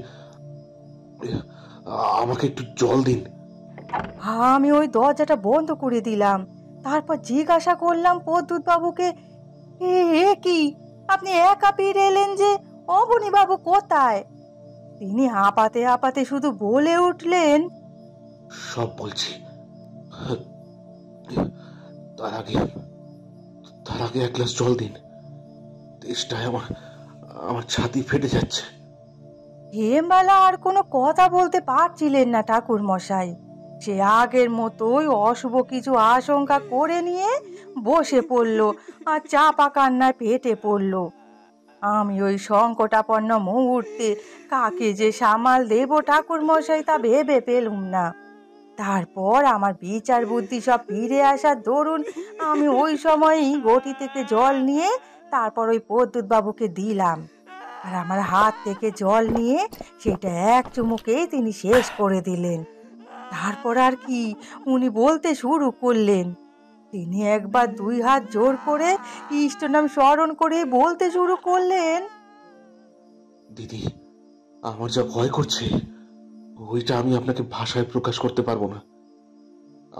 আমাকে একটু জল দিন। আমি ওই দরজাটা বন্ধ করে দিলাম। তারপর জিজ্ঞাসা করলাম পদ্মুত বাবুকে, এ কি, আপনি একা ফিরে এলেন যে? অবনী বাবু কোথায়? তিনি হাঁপাতে হাঁপাতে শুধু বলে উঠলেন, সব বলছি। তার আগে 1 গ্লাস জল দিন। তেষ্টায় আমার ছাতি ফেটে যাচ্ছে। হেমবালা আর কোনো কথা বলতে পারছিলেন না ঠাকুর মশাই। সে আগের মতোই অশুভ কিছু আশঙ্কা করে নিয়ে বসে পড়ল আর চাপা কান্নায় ফেটে পড়ল। আমি ওই সংকটাপন্ন মুহূর্তে কাকে যে সামাল দেব ঠাকুর মশাই তা ভেবে পেলুম না। তারপর আমার বিচার বুদ্ধি সব ফিরে আসার দরুন আমি ওই সময়ই ঘটি থেকে জল নিয়ে তারপর ওই পদ্মুত বাবুকে দিলাম। আর আমার হাত থেকে জল নিয়ে সেটা এক চুমুকেই তিনি শেষ করে দিলেন। তারপর আর কি, উনি বলতে শুরু করলেন। তিনি একবার 2 হাত জোর করে ইষ্ট নাম স্মরণ করে বলতে শুরু করলেন, দিদি, আমার যা ভয় করছে ওইটা আমি আপনাকে ভাষায় প্রকাশ করতে পারবো না।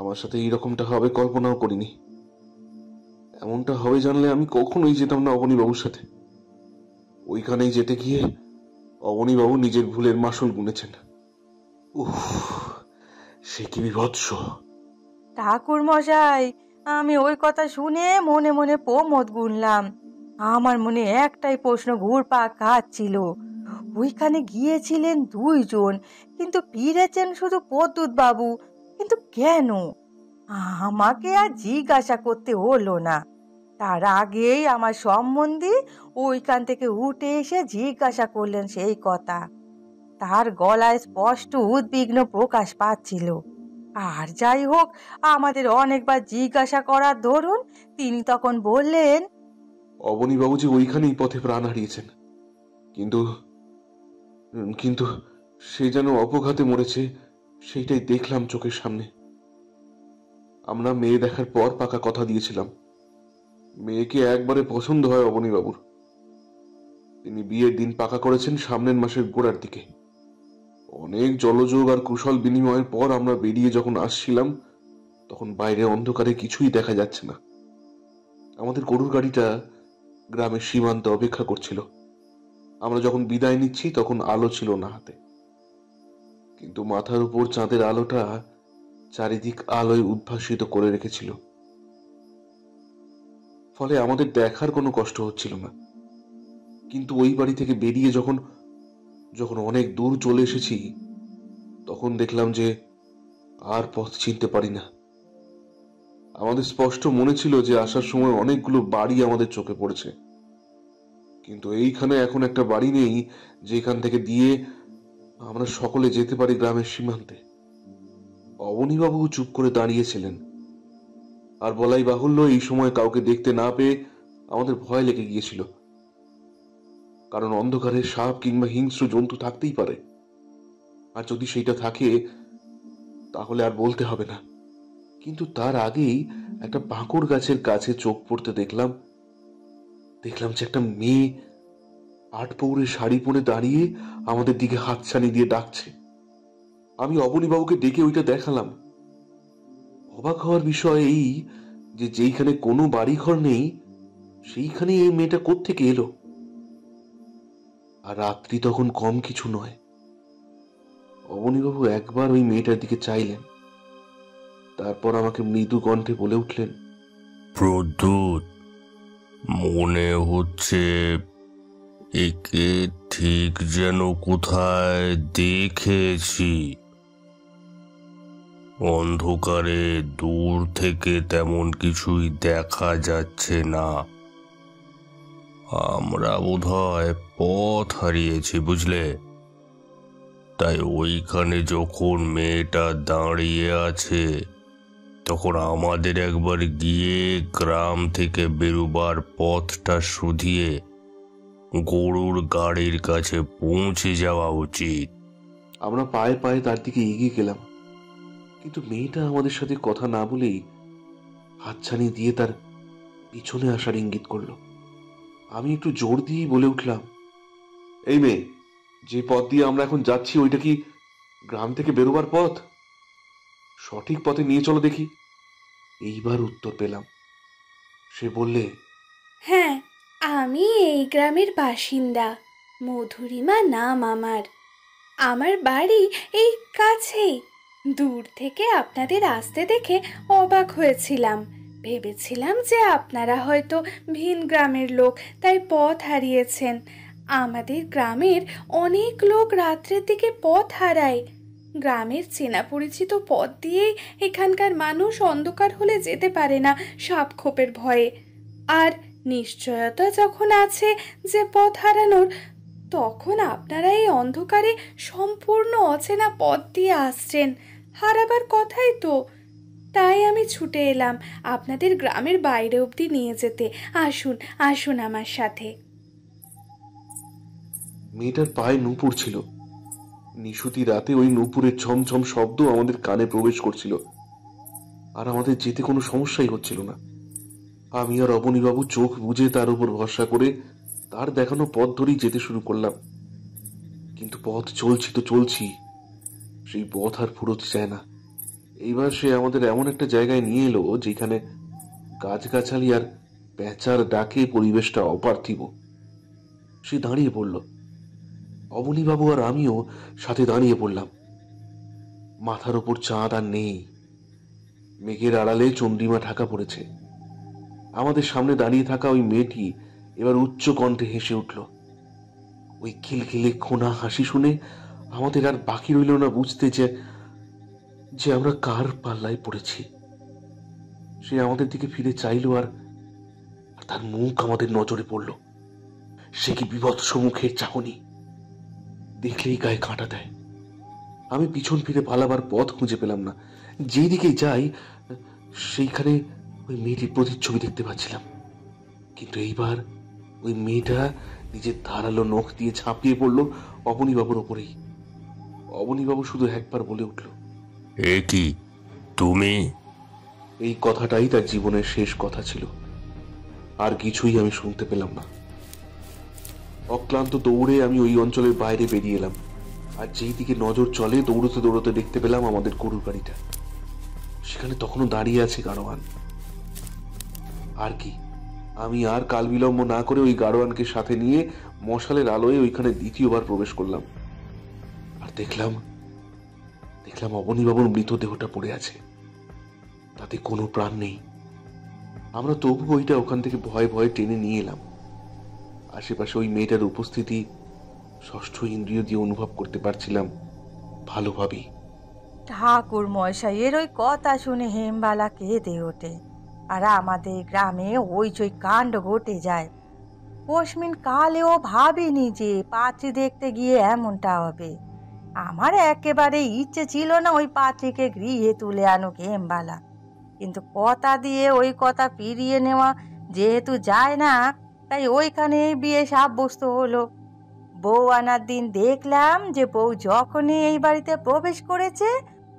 আমার সাথে এইরকমটা হবে কল্পনাও করিনি। এমনটা হবে জানলে আমি কখনোই যেতাম না অবনীবাবুর সাথে। ওইখানেই যেতে গিয়ে অবনীবাবু নিজের ভুলের মাসুল গুনেছেন। উফ, সে কি বিভৎস! ঠাকুর মশাই, আমি ওই কথা শুনে মনে মনে প্রমোদ গুনলাম। আমার মনে একটাই প্রশ্ন ঘুরপাক খাচ্ছিল, ওইখানে গিয়েছিলেন 2 জন, কিন্তু ফিরেছেন শুধু পদ্মুত বাবু, কিন্তু কেন? আমাকে আর জিজ্ঞাসা করতে হলো না। তার আগেই আমার সম্বন্ধী ওইখান থেকে উঠে এসে জিজ্ঞাসা করলেন সেই কথা। তার গলায় স্পষ্ট উদ্বিগ্ন প্রকাশ পাচ্ছিল। আর যাই হোক, আমাদের অনেকবার জিজ্ঞাসা করার দরুন তিনি তখন বললেন, অবনীবাবু যে ওইখানেই পথে প্রাণ হারিয়েছেন, কিন্তু কিন্তু সে যেন অপঘাতে মরেছে, সেইটাই দেখলাম চোখের সামনে। আমরা মেয়ে দেখার পর পাকা কথা দিয়েছিলাম, মেয়েকে একবারে পছন্দ হয় অবনীবাবুর। তিনি বিয়ের দিন পাকা করেছেন সামনের মাসের গোড়ার দিকে। অনেক জলযোগ আর কুশল বিনিময়ের পর আমরা বেরিয়ে যখন আসছিলাম তখন বাইরে অন্ধকারে কিছুই দেখা যাচ্ছে না। আমাদের গরুর গাড়িটা গ্রামের সীমান্তে অপেক্ষা করছিল। আমরা যখন বিদায় নিচ্ছি তখন আলো ছিল না হাতে, কিন্তু মাথার উপর চাঁদের আলোটা চারিদিক আলোয় উদ্ভাসিত করে রেখেছিল। ফলে আমাদের দেখার কোনো কষ্ট হচ্ছিল না। কিন্তু ওই বাড়ি থেকে বেরিয়ে যখন অনেক দূর চলে এসেছি তখন দেখলাম যে আর পথ চিনতে পারি না। আমাদের স্পষ্ট মনে ছিল যে আসার সময় অনেকগুলো বাড়ি আমাদের চোখে পড়েছে, কিন্তু এইখানে এখন একটা বাড়ি নেই যেখান থেকে দিয়ে আমরা সকলে যেতে পারি গ্রামের সীমান্তে। অবনীবাবু চুপ করে দাঁড়িয়েছিলেন। আর বলাই বাহুল্য, এই সময় কাউকে দেখতে না পেয়ে আমাদের ভয় লেগে গিয়েছিল। কারণ অন্ধকারে সাপ কিংবা হিংস্র জন্তু থাকতেই পারে, আর যদি সেইটা থাকে তাহলে আর বলতে হবে না। কিন্তু তার আগেই একটা বাঁকুড় গাছের কাছে চোখ পড়তে দেখলাম যে একটা মেয়ে আট পৌরে শাড়ি পরে দাঁড়িয়ে আমাদের দিকে হাতছানি দিয়ে ডাকছে। আমি অবনীবাবুকে ডেকে ওইটা দেখালাম। অবাক হওয়ার বিষয় এই যে যেইখানে কোনো বাড়িঘর নেই সেইখানে এই মেয়েটা কোত্থেকে এলো। আর রাত্রি তখন কম কিছু নয়। অবনীবাবু একবার ওই মেয়েটার দিকে চাইলেন, তারপর আমাকে মৃদু কণ্ঠে বলে উঠলেন, প্রদ্যুৎ, মনে হচ্ছে একে ঠিক যেন কোথায় দেখেছি। অন্ধকারে দূর থেকে তেমন কিছুই দেখা যাচ্ছে না। আমরা বোধহয় পথ হারিয়েছি, বুঝলে? তাই ওইখানে যখন মেয়েটা দাঁড়িয়ে আছে তখন আমাদের একবার গিয়ে গ্রাম থেকে বেরোবার পথটা শুধিয়ে গরুর গাড়ির কাছে পৌঁছে যাওয়া উচিত। আমরা পায়ে পায়ে তার দিকে এগিয়ে গেলাম, কিন্তু মেয়েটা আমাদের সাথে কথা না বলেই হাতছানি দিয়ে তার পিছনে আসার ইঙ্গিত করলো। আমি একটু জোর দিয়ে বলে উঠলাম, এই মেয়ে, যে পথ দিয়ে আমরা এখন যাচ্ছি ওইটা কি গ্রাম থেকে বেরোবার পথ? সঠিক পথে নিয়ে চলো দেখি। এইবার উত্তর পেলাম। সে বললে, হ্যাঁ, আমি এই গ্রামের বাসিন্দা, মধুরিমা নাম আমার। আমার বাড়ি এই কাছেই। দূর থেকে আপনাদের আসতে দেখে অবাক হয়েছিলাম। ভেবেছিলাম যে আপনারা হয়তো ভিন গ্রামের লোক, তাই পথ হারিয়েছেন। আমাদের গ্রামের অনেক লোক রাত্রের দিকে পথ হারায়। গ্রামের চেনা পরিচিত পথ দিয়েই এখানকার মানুষ অন্ধকার হলে যেতে পারে না সাপখোপের ভয়ে। আর নিশ্চয়তা যখন আছে যে পথ হারানোর, তখন আপনারা এই অন্ধকারে সম্পূর্ণ অচেনা পথ দিয়ে আসছেন। হারাবার কথাই তো। তাই আমি ছুটে এলাম আপনাদের গ্রামের বাইরে অবধি নিয়ে যেতে। আসুন আসুন আমার সাথে। মেয়েটার পায়ে নূপুর ছিল। নিশুতি রাতে ওই নূপুরের ঝমঝম শব্দ আমাদের কানে প্রবেশ করছিল, আর আমাদের যেতে কোনো সমস্যাই হচ্ছিল না। আমি আর অবনীবাবু চোখ বুজে তার উপর ভরসা করে তার দেখানো পথ ধরেই যেতে শুরু করলাম। কিন্তু পথ চলছি তো চলছি, সেই পথ আর ফুরোতে চায় না। এইবার সে আমাদের এমন একটা জায়গায় নিয়ে এলো যেখানে গাছগাছালি আর প্যাঁচার ডাকে পরিবেশটা অপার্থিব। সে দাঁড়িয়ে পড়ল। অবনীবাবু আর আমিও সাথে দাঁড়িয়ে পড়লাম। মাথার ওপর চাঁদ আর নেই। মেঘের আড়ালে চন্দ্রিমা ঢাকা পড়েছে। আমাদের সামনে দাঁড়িয়ে থাকা ওই মেয়েটি এবার উচ্চ কণ্ঠে হেসে উঠল। ওই খিলখিলে খোনা হাসি শুনে আমাদের আর বাকি রইল না বুঝতে যে আমরা কার পাল্লায় পড়েছি। সে আমাদের দিকে ফিরে চাইল, আর তার মুখ আমাদের নজরে পড়ল। সে কি বিভৎস মুখের চাহনি! দেখলেই গায়ে কাঁটা দেয়। আমি পিছন ফিরে পালাবার পথ খুঁজে পেলাম না। যেই দিকে যাই সেইখানে ওই মেয়েটির প্রতিচ্ছবি দেখতে পাচ্ছিলাম। কিন্তু এইবার ওই মেয়েটা নিজের ধারালো নখ দিয়ে ঝাঁপিয়ে পড়লো অবনীবাবুর ওপরেই। অবনীবাবু শুধু একবার বলে উঠল, এ কি তুমি? এই কথাটাই তার জীবনের শেষ কথা ছিল। আর কিছুই আমি শুনতে পেলাম না। অক্লান্ত দৌড়ে আমি ওই অঞ্চলের বাইরে বেরিয়ে এলাম, আর যেই দিকে নজর চলে দৌড়তে দৌড়তে দেখতে পেলাম আমাদের গরুর গাড়িটা। সেখানে তখনও দাঁড়িয়ে আছে গাড়োয়ান। আর কি, আমি আর কাল বিলম্ব না করে ওই গাড়োয়ানকে সাথে নিয়ে মশালের আলোয় ওইখানে দ্বিতীয়বার প্রবেশ করলাম। আর দেখলাম অবনীবাবুর মৃতদেহটা পড়ে আছে, তাতে কোনো প্রাণ নেই। আমরা তবু ওইটা ওখান থেকে ভয়ে ভয়ে টেনে নিয়ে এলাম। আশেপাশে ওই মেয়েটার উপস্থিতি ষষ্ঠ ইন্দ্রিয় দিয়ে অনুভব করতে পারছিলাম ভালোভাবেই। ঠাকুর মশাইয়ের ওই কথা শুনে হেমবালা কেঁদে ওঠে, আর আমাদের গ্রামে ওই কাণ্ড ঘটে যায়। পশমিন কালেও ভাবিনি যে পাত্রী দেখতে গিয়ে এমনটা হবে। আমার একেবারে ইচ্ছে ছিল না ওই পাত্রীকে গৃহে তুলে আনুক হেমবালা, কিন্তু কথা দিয়ে ওই কথা ফিরিয়ে নেওয়া যেহেতু যায় না, তাই ওইখানে বিয়ে সাব্যস্ত হলো। বউ আনার দিন দেখলাম যে বউ যখনই এই বাড়িতে প্রবেশ করেছে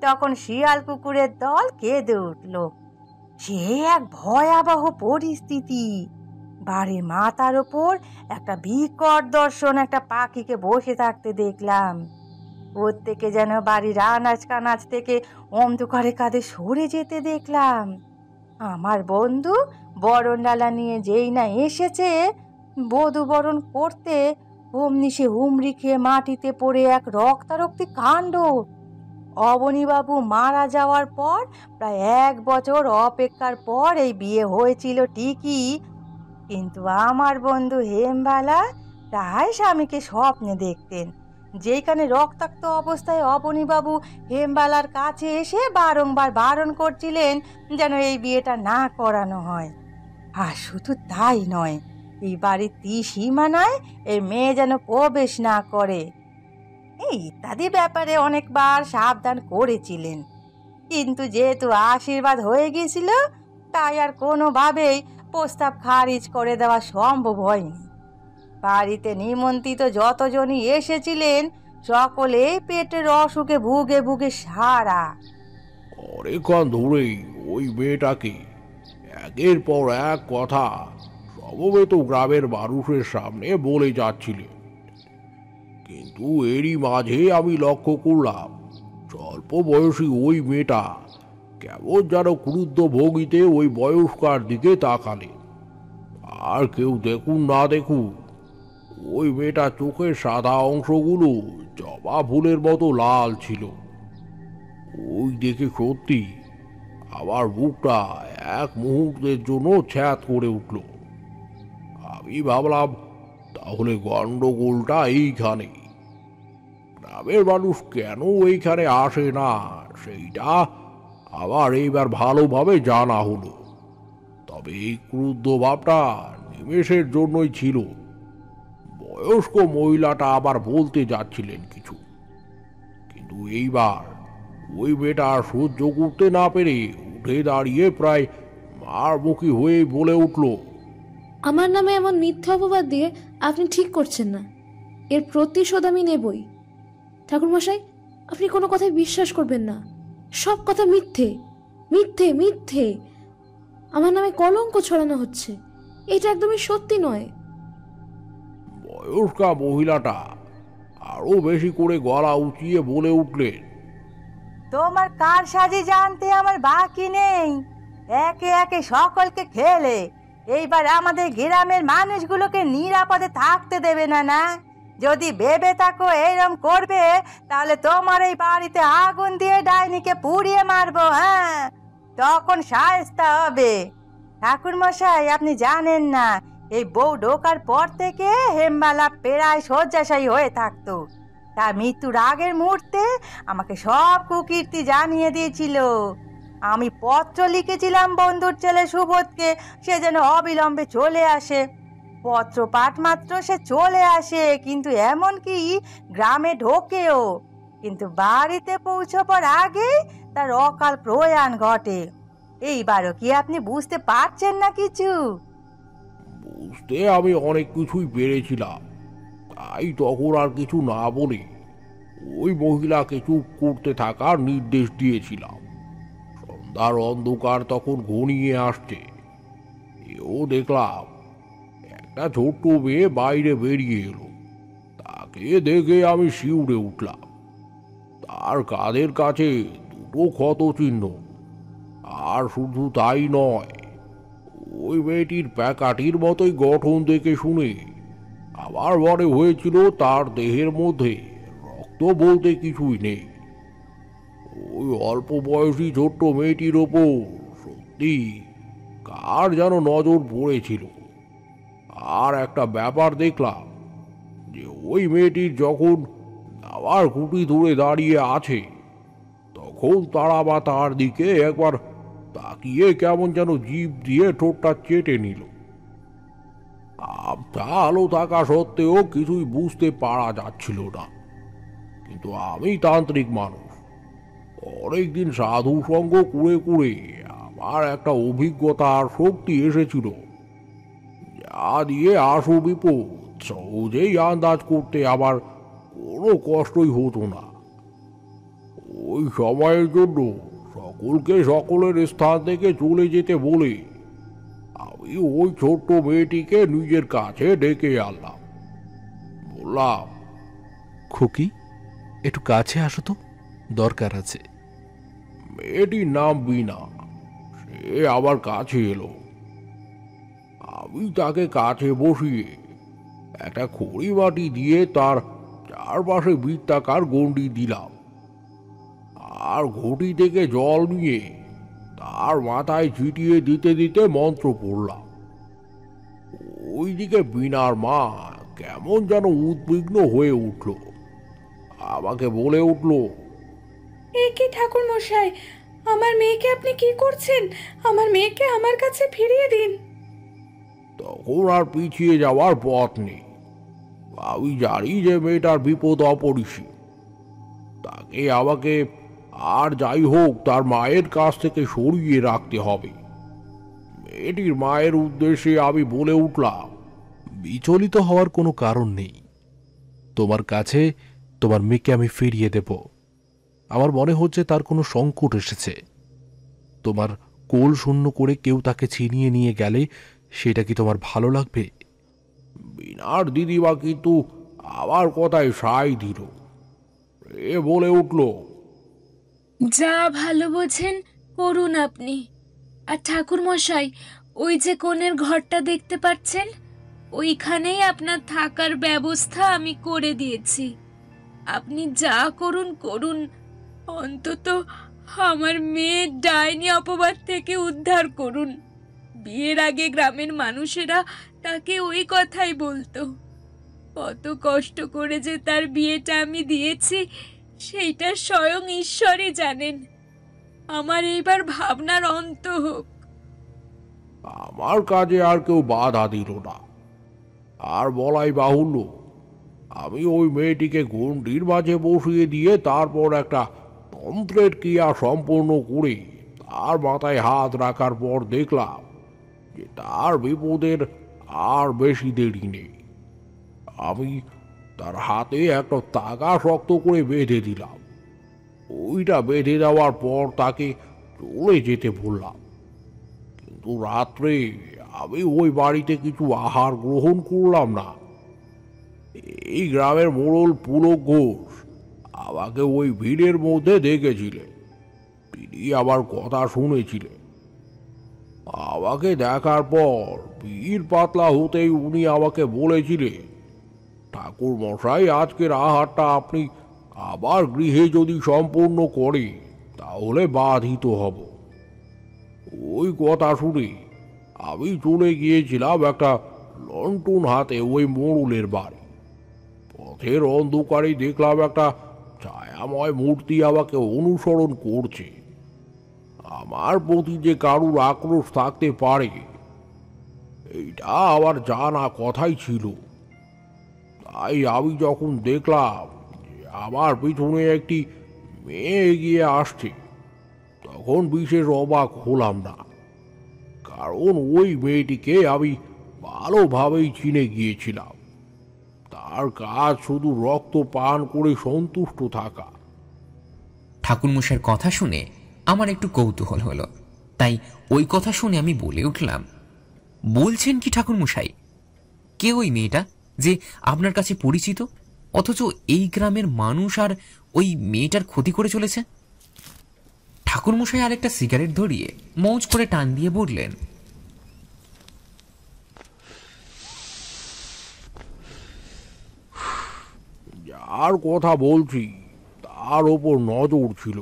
তখন শিয়াল কুকুরের দল কেঁদে উঠল। সে এক ভয়াবহ পরিস্থিতি। বাড়ির মাথার ওপর একটা বিকট দর্শন একটা পাখিকে বসে থাকতে দেখলাম। প্রত্যেকে যেন বাড়ির আনাজ কানাজ থেকে অন্ধকারে কাঁধে সরে যেতে দেখলাম। আমার বন্ধু বরণ ডালা নিয়ে যেই না এসেছে বধূ বরণ করতে, অমনি সে হুমড়ি খেয়ে মাটিতে পড়ে এক রক্তারক্তি কাণ্ড। অবনীবাবু মারা যাওয়ার পর প্রায় 1 বছর অপেক্ষার পর এই বিয়ে হয়েছিল ঠিকই, কিন্তু আমার বন্ধু হেমবালা প্রায় স্বামীকে স্বপ্নে দেখতেন, যেখানে রক্তাক্ত অবস্থায় অবনীবাবু হেমবালার কাছে এসে বারংবার বারণ করছিলেন যেন এই বিয়েটা না করানো হয়। আর শুধু তাই নয়, এই বাড়ির সীমানায় এই মেয়ে যেন প্রবেশ না করে, এই ইত্যাদি ব্যাপারে অনেকবার সাবধান করেছিলেন। কিন্তু যেহেতু আশীর্বাদ হয়ে গিয়েছিল তাই আর কোনোভাবেই প্রস্তাব খারিজ করে দেওয়া সম্ভব হয়নি। বাড়িতে নিমন্ত্রিত যতজনই এসেছিলেন সকলেই পেটের অসুখে ভুগে ভুগে সারা। অনেকক্ষণ ধরেই ওই মেয়েটাকে একের পর এক কথা সমবেত গ্রামের মানুষের সামনে বলে যাচ্ছিলেন, কিন্তু এরই মাঝে আমি লক্ষ্য করলাম স্বল্প বয়সী ওই মেয়েটা কেমন যেন ক্রুদ্ধ ভঙ্গিতে ওই বয়স্কার দিকে তাকালেন। আর কেউ দেখুন না দেখুন, ওই মেয়েটা চোখের সাদা অংশগুলো জবা ফুলের মতো লাল ছিল। ওই দেখে সত্যি আমার বুকটা এক মুহূর্তের জন্য ছ্যাঁত করে উঠল। আমি ভাবলাম তাহলে গন্ডগোলটা এইখানে। গ্রামের মানুষ কেন এইখানে আসে না সেইটা আবার এইবার ভালোভাবে জানা হলো। তবে এই ক্রুদ্ধ ভাবটা নিমেষের জন্যই ছিল। বয়স্ক মহিলাটা আবার বলতে যাচ্ছিলেন কিছু, কিন্তু এইবার ওই মেয়েটা সহ্য করতে না পেরে উঠে দাঁড়িয়ে প্রায় মারমুখী হয়ে বলে উঠল, আমার নামে এমন মিথ্যা অপবাদ দিয়ে আপনি ঠিক করছেন না, এর প্রতিশোধ আমি নেবই। ঠাকুরমশাই, আপনি কোনো কথায় বিশ্বাস করবেন না, সব কথা মিথ্যে মিথ্যে মিথ্যে। আমার নামে কলঙ্ক ছড়ানো হচ্ছে, এটা একদমই সত্যি নয়। বয়স্কা মহিলাটা আরো বেশি করে গলা উঁচিয়ে বলে উঠলেন, তোমার কার সাজি জানতে আমার বাকি নেই। একে একে সকলকে খেলে এইবার আমাদের গ্রামের মানুষগুলোকে নিরাপদে থাকতে দেবে না। না, যদি ভেবে থাকো এইরকম করবে তাহলে তোমার এই বাড়িতে আগুন দিয়ে ডাইনিকে পুড়িয়ে মারবো। হ্যাঁ, তখন শায়েস্তা হবে। ঠাকুর মশাই, আপনি জানেন না, এই বউ ঢোকার পর থেকে হেমবালা প্রায় শয্যাশায়ী হয়ে থাকতো। তার মৃত্যুর আগের মুহূর্তে আমাকে সব কুকীর্তি জানিয়ে দিয়েছিল। আমি পত্র লিখেছিলাম বন্ধুর ছেলে সুবোধকে, সে যেন অবিলম্বে চলে আসে। পত্র পাঠ মাত্র সে চলে আসে, কিন্তু এমনকি গ্রামে ঢোকেও, কিন্তু বাড়িতে পৌঁছবার আগেই তার অকাল প্রয়াণ ঘটে। এইবারও কি আপনি বুঝতে পারছেন না কিছু? বুঝতে আমি অনেক কিছুই পেরেছিলাম, তাই তখন আর কিছু না বলে ওই মহিলাকে চুপ করতে থাকার নির্দেশ দিয়েছিলাম। সন্ধ্যার অন্ধকার তখন ঘনিয়ে আসছে। এও দেখলাম একটা ছোট্ট মেয়ে বাইরে বেরিয়ে এলো। তাকে দেখে আমি শিউরে উঠলাম। তার কাঁধের কাছে 2 ক্ষত চিহ্ন। আর শুধু তাই নয়, ওই মেয়েটির প্যাকাটির মতোই গঠন দেখে শুনে আমার মনে হয়েছিল তার দেহের মধ্যে রক্ত বলতে কিছুই নেই। ওই অল্প বয়সী ছোট্ট মেয়েটির ওপর সত্যি কার যেন নজর পড়েছিল। আর একটা ব্যাপার দেখলাম যে ওই মেয়েটির যখন আবার খুঁটি ধরে দাঁড়িয়ে আছে তখন তারা বা তার দিকে একবার তাকিয়ে কেমন যেন জিভ দিয়ে ঠোঁটটা চেটে নিল। আলো থাকা সত্ত্বেও কিছুই বুঝতে পারা যাচ্ছিল না। কিন্তু আমি তান্ত্রিক মানুষ, অনেকদিন সাধু সঙ্গ করে করে আমার একটা অভিজ্ঞতা আর শক্তি এসেছিল, যা দিয়ে আসো বিপদ সহজেই আন্দাজ করতে আমার কোনো কষ্টই হতো না। ওই সময়ের জন্য সকলকে সকলের স্থান থেকে চলে যেতে বলে আমি ওই ছোট্ট মেয়েটিকে নিজের কাছে ডেকে আনলাম। বললাম, খুকি, একটু কাছে আসো তো, দরকার আছে। মেয়েটির নাম বিনা। সে আমার কাছে এলো। আমি তাকে কাছে বসিয়ে একটা খড়ি মাটি দিয়ে তার চারপাশে বৃত্তাকার গণ্ডি দিলাম, আর ঘটি থেকে জল নিয়ে তার মাথায় ছিটিয়ে দিতে দিতে মন্ত্র পড়লাম। ওইদিকে বিনার মা কেমন যেন উদ্বিগ্ন হয়ে উঠল। আমাকে বলে উঠল, এ কি ঠাকুর মশাই, আমার মেয়েকে আপনি কি করছেন? আমার মেয়েকে আমার কাছে ফিরিয়ে দিন। তখন আর পিছিয়ে যাওয়ার পথ নেই। আমি জানি যে মেয়েটার বিপদ অপরিসীম। তাকে আমাকে আর যাই হোক তার মায়ের কাছ থেকে সরিয়ে রাখতে হবে। মেয়েটির মায়ের উদ্দেশ্যে আমি বলে উঠলাম, বিচলিত হওয়ার কোনো কারণ নেই। তোমার কাছে তোমার মেয়েকে আমি ফিরিয়ে দেব। আমার মনে হচ্ছে তার কোনো সংকট এসেছে। তোমার কোল শূন্য করে কেউ তাকে ছিনিয়ে নিয়ে গেলে সেটা কি তোমার ভালো লাগবে? বিনার দিদিমা কিন্তু আমার কথায় সায় দিল। এ বলে উঠল, যা ভালো বোঝেন করুন আপনি। আর ঠাকুর মশাই, ওই যে কোণের ঘরটা দেখতে পাচ্ছেন, ওইখানেই আপনার থাকার ব্যবস্থা আমি করে দিয়েছি। আপনি যা করুন করুন, অন্তত আমার মেয়ের ডাইনি অপবাদ থেকে উদ্ধার করুন। বিয়ের আগে গ্রামের মানুষেরা তাকে ওই কথাই বলতো। কত কষ্ট করে যে তার বিয়েটা আমি দিয়েছি সেইটা স্বয়ং ঈশ্বরই জানেন। আমার এইবার ভাবনার অন্ত হোক। আমার কাজে আর কেউ বাধা দিল না। আর বলাই বাহুল্য, আমি ওই মেয়েটিকে গণ্ডির মাঝে বসিয়ে দিয়ে তারপর একটা তন্ত্রের ক্রিয়া সম্পন্ন করে তার মাথায় হাত রাখার পর দেখলাম যে তার বিপদের আর বেশি দেরি নেই। আমি তার হাতে একটা তাগা শক্ত করে বেঁধে দিলাম। ওইটা বেঁধে দেওয়ার পর তাকে চলে যেতে বললাম। কিন্তু রাত্রে আমি ওই বাড়িতে কিছু আহার গ্রহণ করলাম না। এই গ্রামের মোড়ল পুলক ঘোষ আমাকে ওই ভিড়ের মধ্যে দেখেছিলেন। তিনি আমার কথা শুনেছিলেন। আমাকে দেখার পর ভিড় পাতলা হতেই উনি আমাকে বলেছিলেন, ঠাকুর মশাই, আজকের আহারটা আপনি আবার গৃহে যদি সম্পূর্ণ করে তাহলে বাধিত হব। ওই কথা শুনে আমি চলে গিয়েছিলাম একটা লন্ঠন হাতে ওই মোড়লের বাড়ি। পথের অন্ধকারে দেখলাম একটা ছায়াময় মূর্তি আমাকে অনুসরণ করছে। আমার প্রতি যে কারুর আক্রোশ থাকতে পারে এইটা আমার জানা কথাই ছিল। তাই আমি যখন দেখলাম যে আমার পিছনে একটি মেয়ে এগিয়ে আসছে, তখন বিশেষ অবাক হলাম না। কারণ ওই মেয়েটিকে আমি ভালোভাবেই চিনে গিয়েছিলাম। তার কাজ শুধু রক্ত পান করে সন্তুষ্ট থাকা। ঠাকুরমশাইয়ের কথা শুনে আমার একটু কৌতূহল হলো, তাই ওই কথা শুনে আমি বলে উঠলাম, বলছেন কি ঠাকুরমশাই? কে ওই মেয়েটা যে আপনার কাছে পরিচিত, অথচ এই গ্রামের মানুষ আর ওই মেয়েটার ক্ষতি করে চলেছে? ঠাকুরমশাই আরেকটা সিগারেট ধরিয়ে মৌজ করে টান দিয়ে বললেন, যার কথা বলছি তার ওপর নজর ছিল।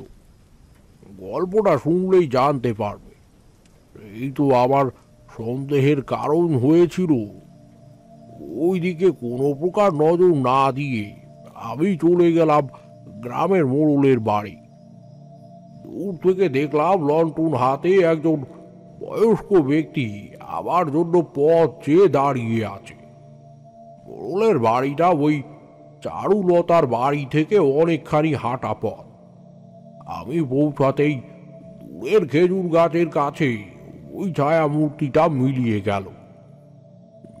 গল্পটা শুনলেই জানতে পারবে। এই তো আমার সন্দেহের কারণ হয়েছিল। ওইদিকে কোনো প্রকার নজর না দিয়ে আমি চলে গেলাম গ্রামের মোড়লের বাড়ি। দূর থেকে দেখলাম লন্ঠন হাতে একজন বয়স্ক ব্যক্তি আমার জন্য পথ চেয়ে দাঁড়িয়ে আছে। মোড়লের বাড়িটা ওই চারুলতার বাড়ি থেকে অনেকখানি হাঁটা পথ। আমি পৌঁছাতেই দূরের খেজুর গাছের কাছে ওই ছায়া মূর্তিটা মিলিয়ে গেল।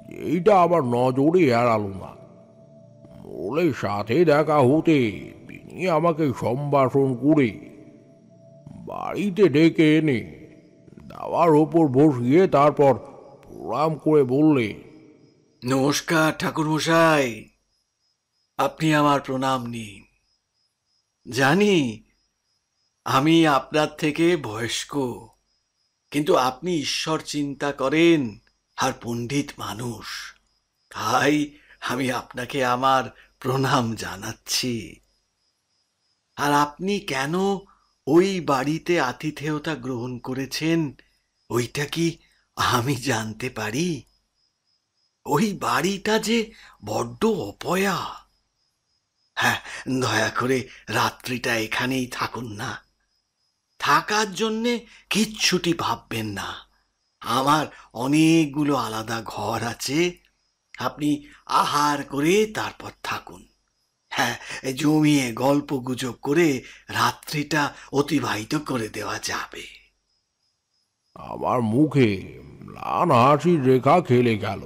যে এইটা আমার নজরে এড়ালো না। মোড়লের সাথে দেখা হতে তিনি আমাকে সম্ভাষণ করে বাড়িতে ডেকে এনে দাওয়ার ওপর বসিয়ে তারপর প্রণাম করে বললে, নমস্কার ঠাকুরমশাই, আপনি আমার প্রণাম নিন। জানি আমি আপনার থেকে বয়স্ক, কিন্তু আপনি ঈশ্বর চিন্তা করেন আর পণ্ডিত মানুষ, তাই আমি আপনাকে আমার প্রণাম জানাচ্ছি। আর আপনি কেন ওই বাড়িতে আতিথেয়তা গ্রহণ করেছেন ওইটা কি আমি জানতে পারি? ওই বাড়িটা যে বড্ড অপয়া। হ্যাঁ, দয়া করে রাত্রিটা এখানেই থাকুন না। থাকার জন্যে কিচ্ছুটি ভাববেন না, আমার অনেকগুলো আলাদা ঘর আছে, আপনি আহার করে তারপর থাকুন। হ্যাঁ, জমিয়ে গল্প গুজব করে রাত্রিটা অতিবাহিত করে দেওয়া যাবে। আমার মুখে ম্লান হাসির রেখা খেলে গেল।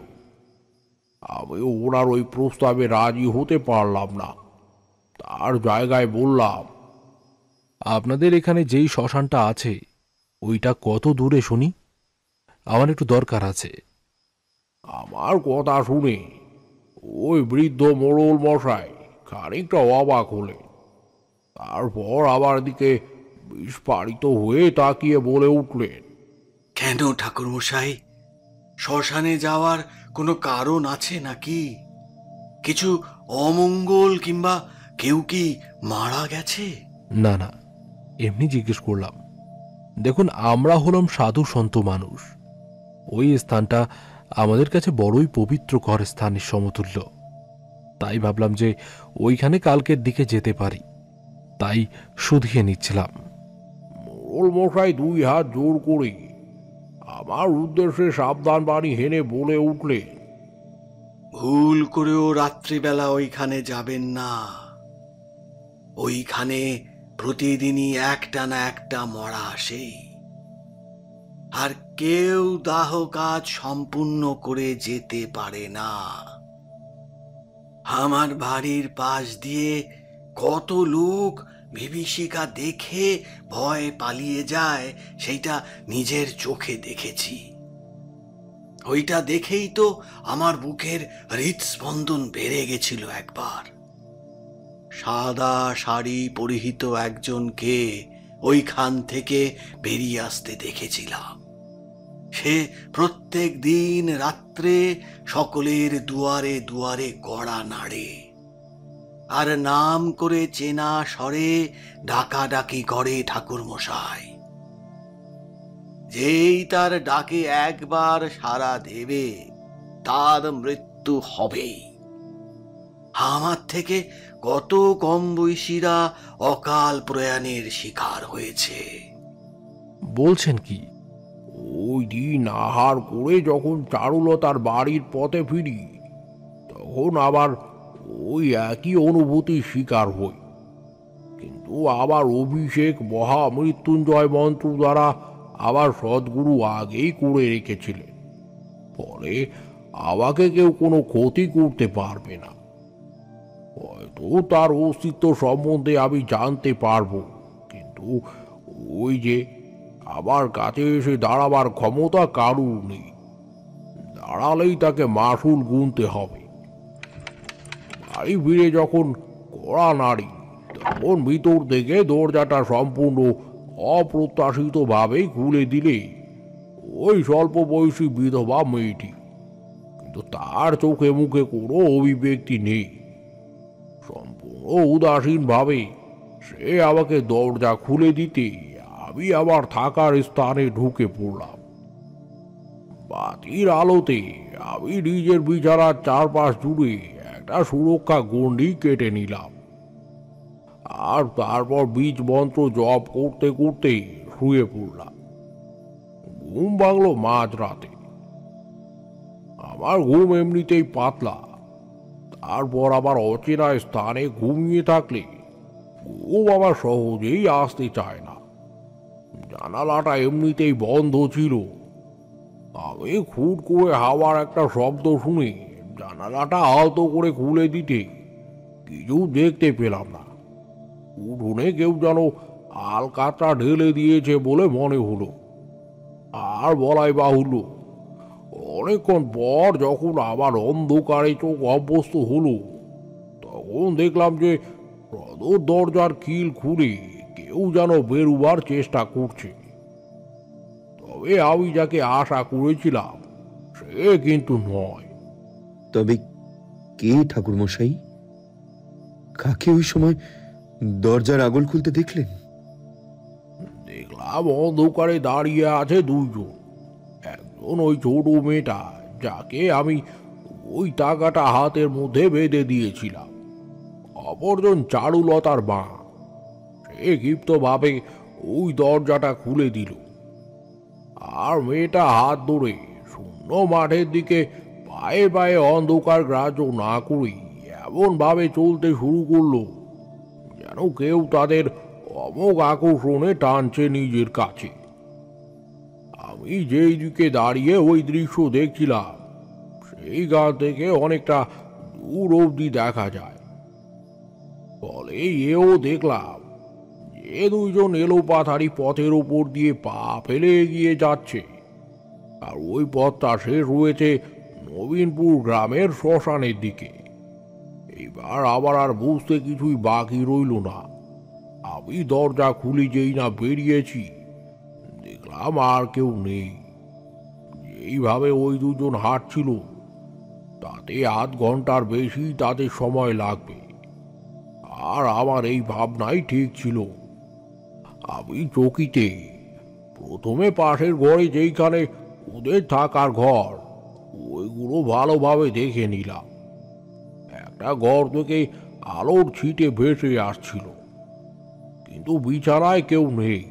আমি ওনার ওই প্রস্তাবে রাজি হতে পারলাম না। তার জায়গায় বললাম, আপনাদের এখানে যেই শ্মশানটা আছে ওইটা কত দূরে শুনি? আমার একটু দরকার আছে। আমার কথা শুনে ওই বৃদ্ধ মোড়ল মশাই খানিকটা অবাক হলেন। তারপর আমার দিকে বিস্ফারিত হয়ে তাকিয়ে বলে উঠলেন, কেন ঠাকুরমশাই, শ্মশানে যাওয়ার কোনো কারণ আছে নাকি? কিছু অমঙ্গল কিংবা কেউ কি মারা গেছে? না না, এমনি জিজ্ঞেস করলাম। দেখুন, আমরা হলাম সাধু সন্ত মানুষ। ওই স্থানটা আমাদের কাছে বড়ই পবিত্র ঘর স্থানের সমতুল্য। তাই ভাবলাম যে ওইখানে কালকের দিকে যেতে পারি, তাই শুধিয়ে নিচ্ছিলাম। মোড়ল মশাই দুই হাত জোর করে আমার উদ্দেশ্যে সাবধান বাণী হেনে বলে উঠলেন, ভুল করেও রাত্রিবেলা ওইখানে যাবেন না। ওইখানে প্রতিদিনই একটা না একটা মরা আসে, আর কেউ দাহ কাজ সম্পূর্ণ করে যেতে পারে না। আমার বাড়ির পাশ দিয়ে কত লোক বিভীষিকা দেখে ভয় পালিয়ে যায়, সেইটা নিজের চোখে দেখেছি। ওইটা দেখেই তো আমার বুকের হৃদস্পন্দন বেড়ে গেছিল একবার। সাদা শাড়ি পরিহিত একজনকে ওইখান থেকে বেরিয়ে আসতে দেখেছিলাম। সে প্রত্যেক দিন রাত্রে সকলের দুয়ারে দুয়ারে গড়া নাড়ে, আর নাম করে চেনা স্বরে ডাকাডাকি করে ঠাকুরমশাই। যেই তার ডাকে একবার সাড়া দেবে তার মৃত্যু হবেই। আমার থেকে কত কম বয়সীরা অকাল প্রয়াণের শিকার হয়েছে। বলছেন কি? ওই দিন আহার করে যখন চারুলতার বাড়ির পথে ফিরি, তখন আবার ওই একই অনুভূতির শিকার হই। কিন্তু আবার অভিষেক মহামৃত্যুঞ্জয় মন্ত্র দ্বারা আবার সদ্গুরু আগেই করে রেখেছিলেন, ফলে আমাকে কেউ কোনো ক্ষতি করতে পারবে না। হয়তো তার অস্তিত্ব সম্বন্ধে আমি জানতে পারবো, কিন্তু ওই যে আমার কাছে এসে দাঁড়াবার ক্ষমতা কারুর নেই। দাঁড়ালেই তাকে মাসুল গুনতে হবে। বাড়ি ফিরে যখন কড়া নাড়ি, তখন ভিতর থেকে দরজাটা সম্পূর্ণ অপ্রত্যাশিতভাবেই খুলে দিলে ওই স্বল্প বয়সী বিধবা মেয়েটি। কিন্তু তার চোখে মুখে কোনো অভিব্যক্তি নেই। সম্পূর্ণ উদাসীনভাবে সে আমাকে দরজা খুলে দিতে আমি আমার থাকার স্থানে ঢুকে পড়লাম। বাতির আলোতে আমি নিজের বিছানার চারপাশ জুড়ে একটা সুরক্ষা গণ্ডি কেটে নিলাম, আর তারপর বীজ মন্ত্র জপ করতে করতে শুয়ে পড়লাম। ঘুম ভাঙল মাঝরাতে। আমার ঘুম এমনিতেই পাতলা, তারপর আবার অচেনা স্থানে ঘুমিয়ে থাকলে ঘুম আমার সহজেই আসতে চায় না। জানালাটা এমনিতেই বন্ধ ছিল, আমি খুট করে হাওয়ার একটা শব্দ শুনে জানালাটা আলতো করে খুলে দিতে কিছু দেখতে পেলাম না। উঠোনে কেউ যেন আলকাতরা ঢেলে দিয়েছে বলে মনে হলো। আর বলাই বাহুল্য, অনেকক্ষণ পর যখন আবার অন্ধকারে চোখ অভ্যস্ত হলো, তখন দেখলাম যে সদর দরজার কিল খুলে কেউ যেন বেরুবার চেষ্টা করছে। তবে আমি যাকে আশা করেছিলাম সে কিন্তু নয়। তবে কে ঠাকুর মশাই? কাকে ওই সময় দরজার আগল খুলতে দেখলেন? দেখলাম অন্ধকারে দাঁড়িয়ে আছে দুইজন। একজন ওই ছোট মেয়েটা যাকে আমি ওই টাকাটা হাতের মধ্যে বেঁধে দিয়েছিলাম, অপরজন চারুলতার মা। সে ক্ষিপ্তভাবে ওই দরজাটা খুলে দিল, আর মেয়েটা হাত ধরে শূন্য মাঠের দিকে পায়ে পায়ে অন্ধকার গ্রাহ্য না করেই এমন ভাবে চলতে শুরু করলো যেন কেউ তাদের অমোঘ আকর্ষণে টানছে নিজের কাছে। আমি যেই দিকে দাঁড়িয়ে ওই দৃশ্য দেখছিলাম সেই গাঁ থেকে অনেকটা দূর অবধি দেখা যায়। ফলে এও দেখলাম যে দুইজন এলোপাথারি পথের ওপর দিয়ে পা ফেলে এগিয়ে যাচ্ছে, আর ওই পথটা শেষ হয়েছে নবীনপুর গ্রামের শ্মশানের দিকে। এইবার আবার আর বুঝতে কিছুই বাকি রইল না। আমি দরজা খুলি যেই না বেরিয়েছি, দেখলাম আর কেউ নেই। এইভাবে ওই দুজন হাঁটছিল, তাতে আধ ঘন্টার বেশি তাদের সময় লাগবে। আর আমার এই ভাবনাই ঠিক ছিল। আমি চকিতে প্রথমে পাশের ঘরে যেইখানে ওদের থাকার ঘর, ওইগুলো ভালোভাবে দেখে নিলাম। একটা ঘর থেকে আলোর ছিটে ভেসে আসছিল, কিন্তু বিছানায় কেউ নেই।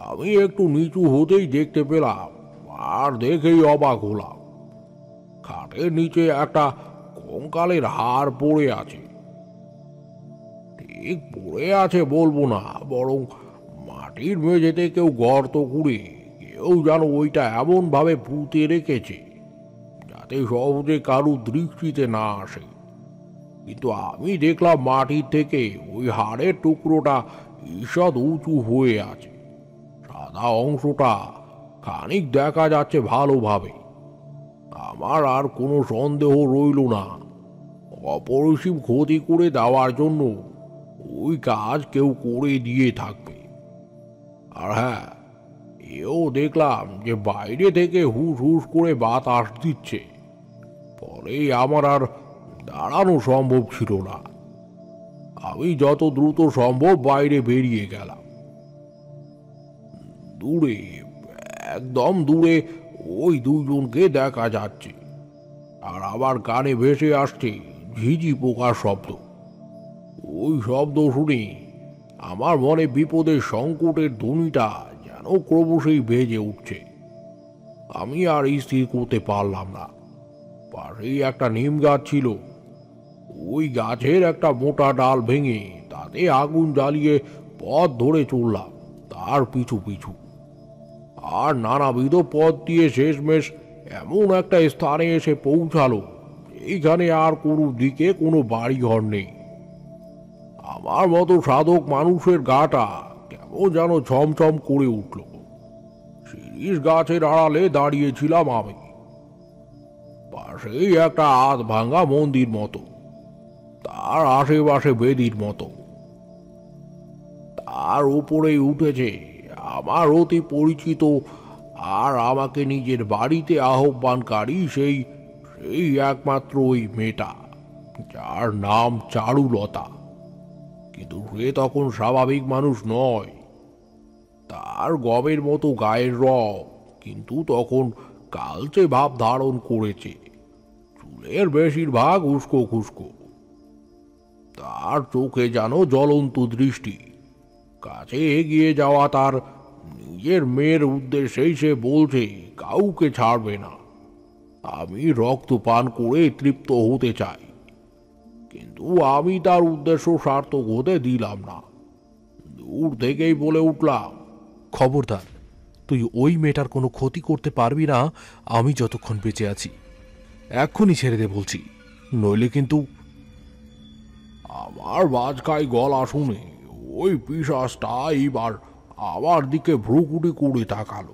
আমি একটু নিচু হতেই দেখতে পেলাম, আর দেখেই অবাক হলাম, খাটের নিচে একটা কঙ্কালের হাড় পড়ে আছে। ঠিক পড়ে আছে বলবো না, বরং মাটির মেঝেতে কেউ গর্ত করে কেউ যেন ওইটা এমন ভাবে পুঁতে রেখেছে যাতে সহজে কারু দৃষ্টিতে না আসে। কিন্তু আমি দেখলাম মাটির থেকে ওই হাড়ের টুকরোটা ঈষৎ উঁচু হয়ে আছে। সাদা অংশটা খানিক দেখা যাচ্ছে ভালোভাবে। আমার আর কোনো সন্দেহ রইল না, অপরিসীম ক্ষতি করে দেওয়ার জন্য ওই কাজ কেউ করে দিয়ে থাকবে। আর হ্যাঁ, এও দেখলাম যে বাইরে থেকে হুস হুস করে বাতাস দিচ্ছে। ফলে আমার আর দাঁড়ানো সম্ভব ছিল না। আমি যত দ্রুত সম্ভব বাইরে বেরিয়ে গেলাম। দূরে, একদম দূরে ওই দুজনকে দেখা যাচ্ছে, আর আবার কানে ভেসে আসছে ঝিঝি পোকার শব্দ। ওই শব্দ শুনে আমার মনে বিপদের সংকটের ধ্বনিটা যেন ক্রমশই বেজে উঠছে। আমি আর স্থির করতে পারলাম না। পাশেই একটা নিম গাছ ছিল। ওই গাছের একটা মোটা ডাল ভেঙে তাতে আগুন জ্বালিয়ে পথ ধরে চললাম তার পিছু পিছু। আর নানাবিধ পথ দিয়ে শেষমেশ এমন একটা স্থানে এসে পৌঁছালো এইখানে আর কোনো দিকে কোনো বাড়ি ঘর নেই। আমার মতো সাধক মানুষের গাটা কেমন যেন ছমছম করে উঠল। শিরীষ গাছের আড়ালে দাঁড়িয়েছিলাম আমি। পাশেই একটা আধ ভাঙা মন্দির মতো, তার আশেপাশে বেদির মতো। তার উপরেই উঠেছে আমার অতি পরিচিত আর আমাকে নিজের বাড়িতে আহ্বানকারী সেই একমাত্র ওই মেয়েটা, যার নাম চারুলতা। কিন্তু সে তখন স্বাভাবিক মানুষ নয়। তার গমের মতো গায়ের রং, কিন্তু তখন কালচে ভাব ধারণ করেছে। চুলের বেশিরভাগ উস্কো খুস্কো। তার চোখে যেন জ্বলন্ত দৃষ্টি। কাছে এগিয়ে যাওয়া তার নিজের মেয়ের উদ্দেশ্যেই সে বলছে কাউকে ছাড়বে না। আমি রক্ত পান করে তৃপ্ত হতে চাই, কিন্তু আমি তার উদ্দেশ্য সার্থক হতে দিলাম না। দূর থেকেই বলে উঠলাম, খবরদার, তুই ওই মেয়েটার কোনো ক্ষতি করতে পারবি না আমি যতক্ষণ বেঁচে আছি। এক্ষুনি ছেড়ে দে বলছি, নইলে কিন্তু। আমার বাজকাই গলা শুনে ওই পিশাচটা এইবার আমার দিকে ভ্রুকুটি করে তাকালো।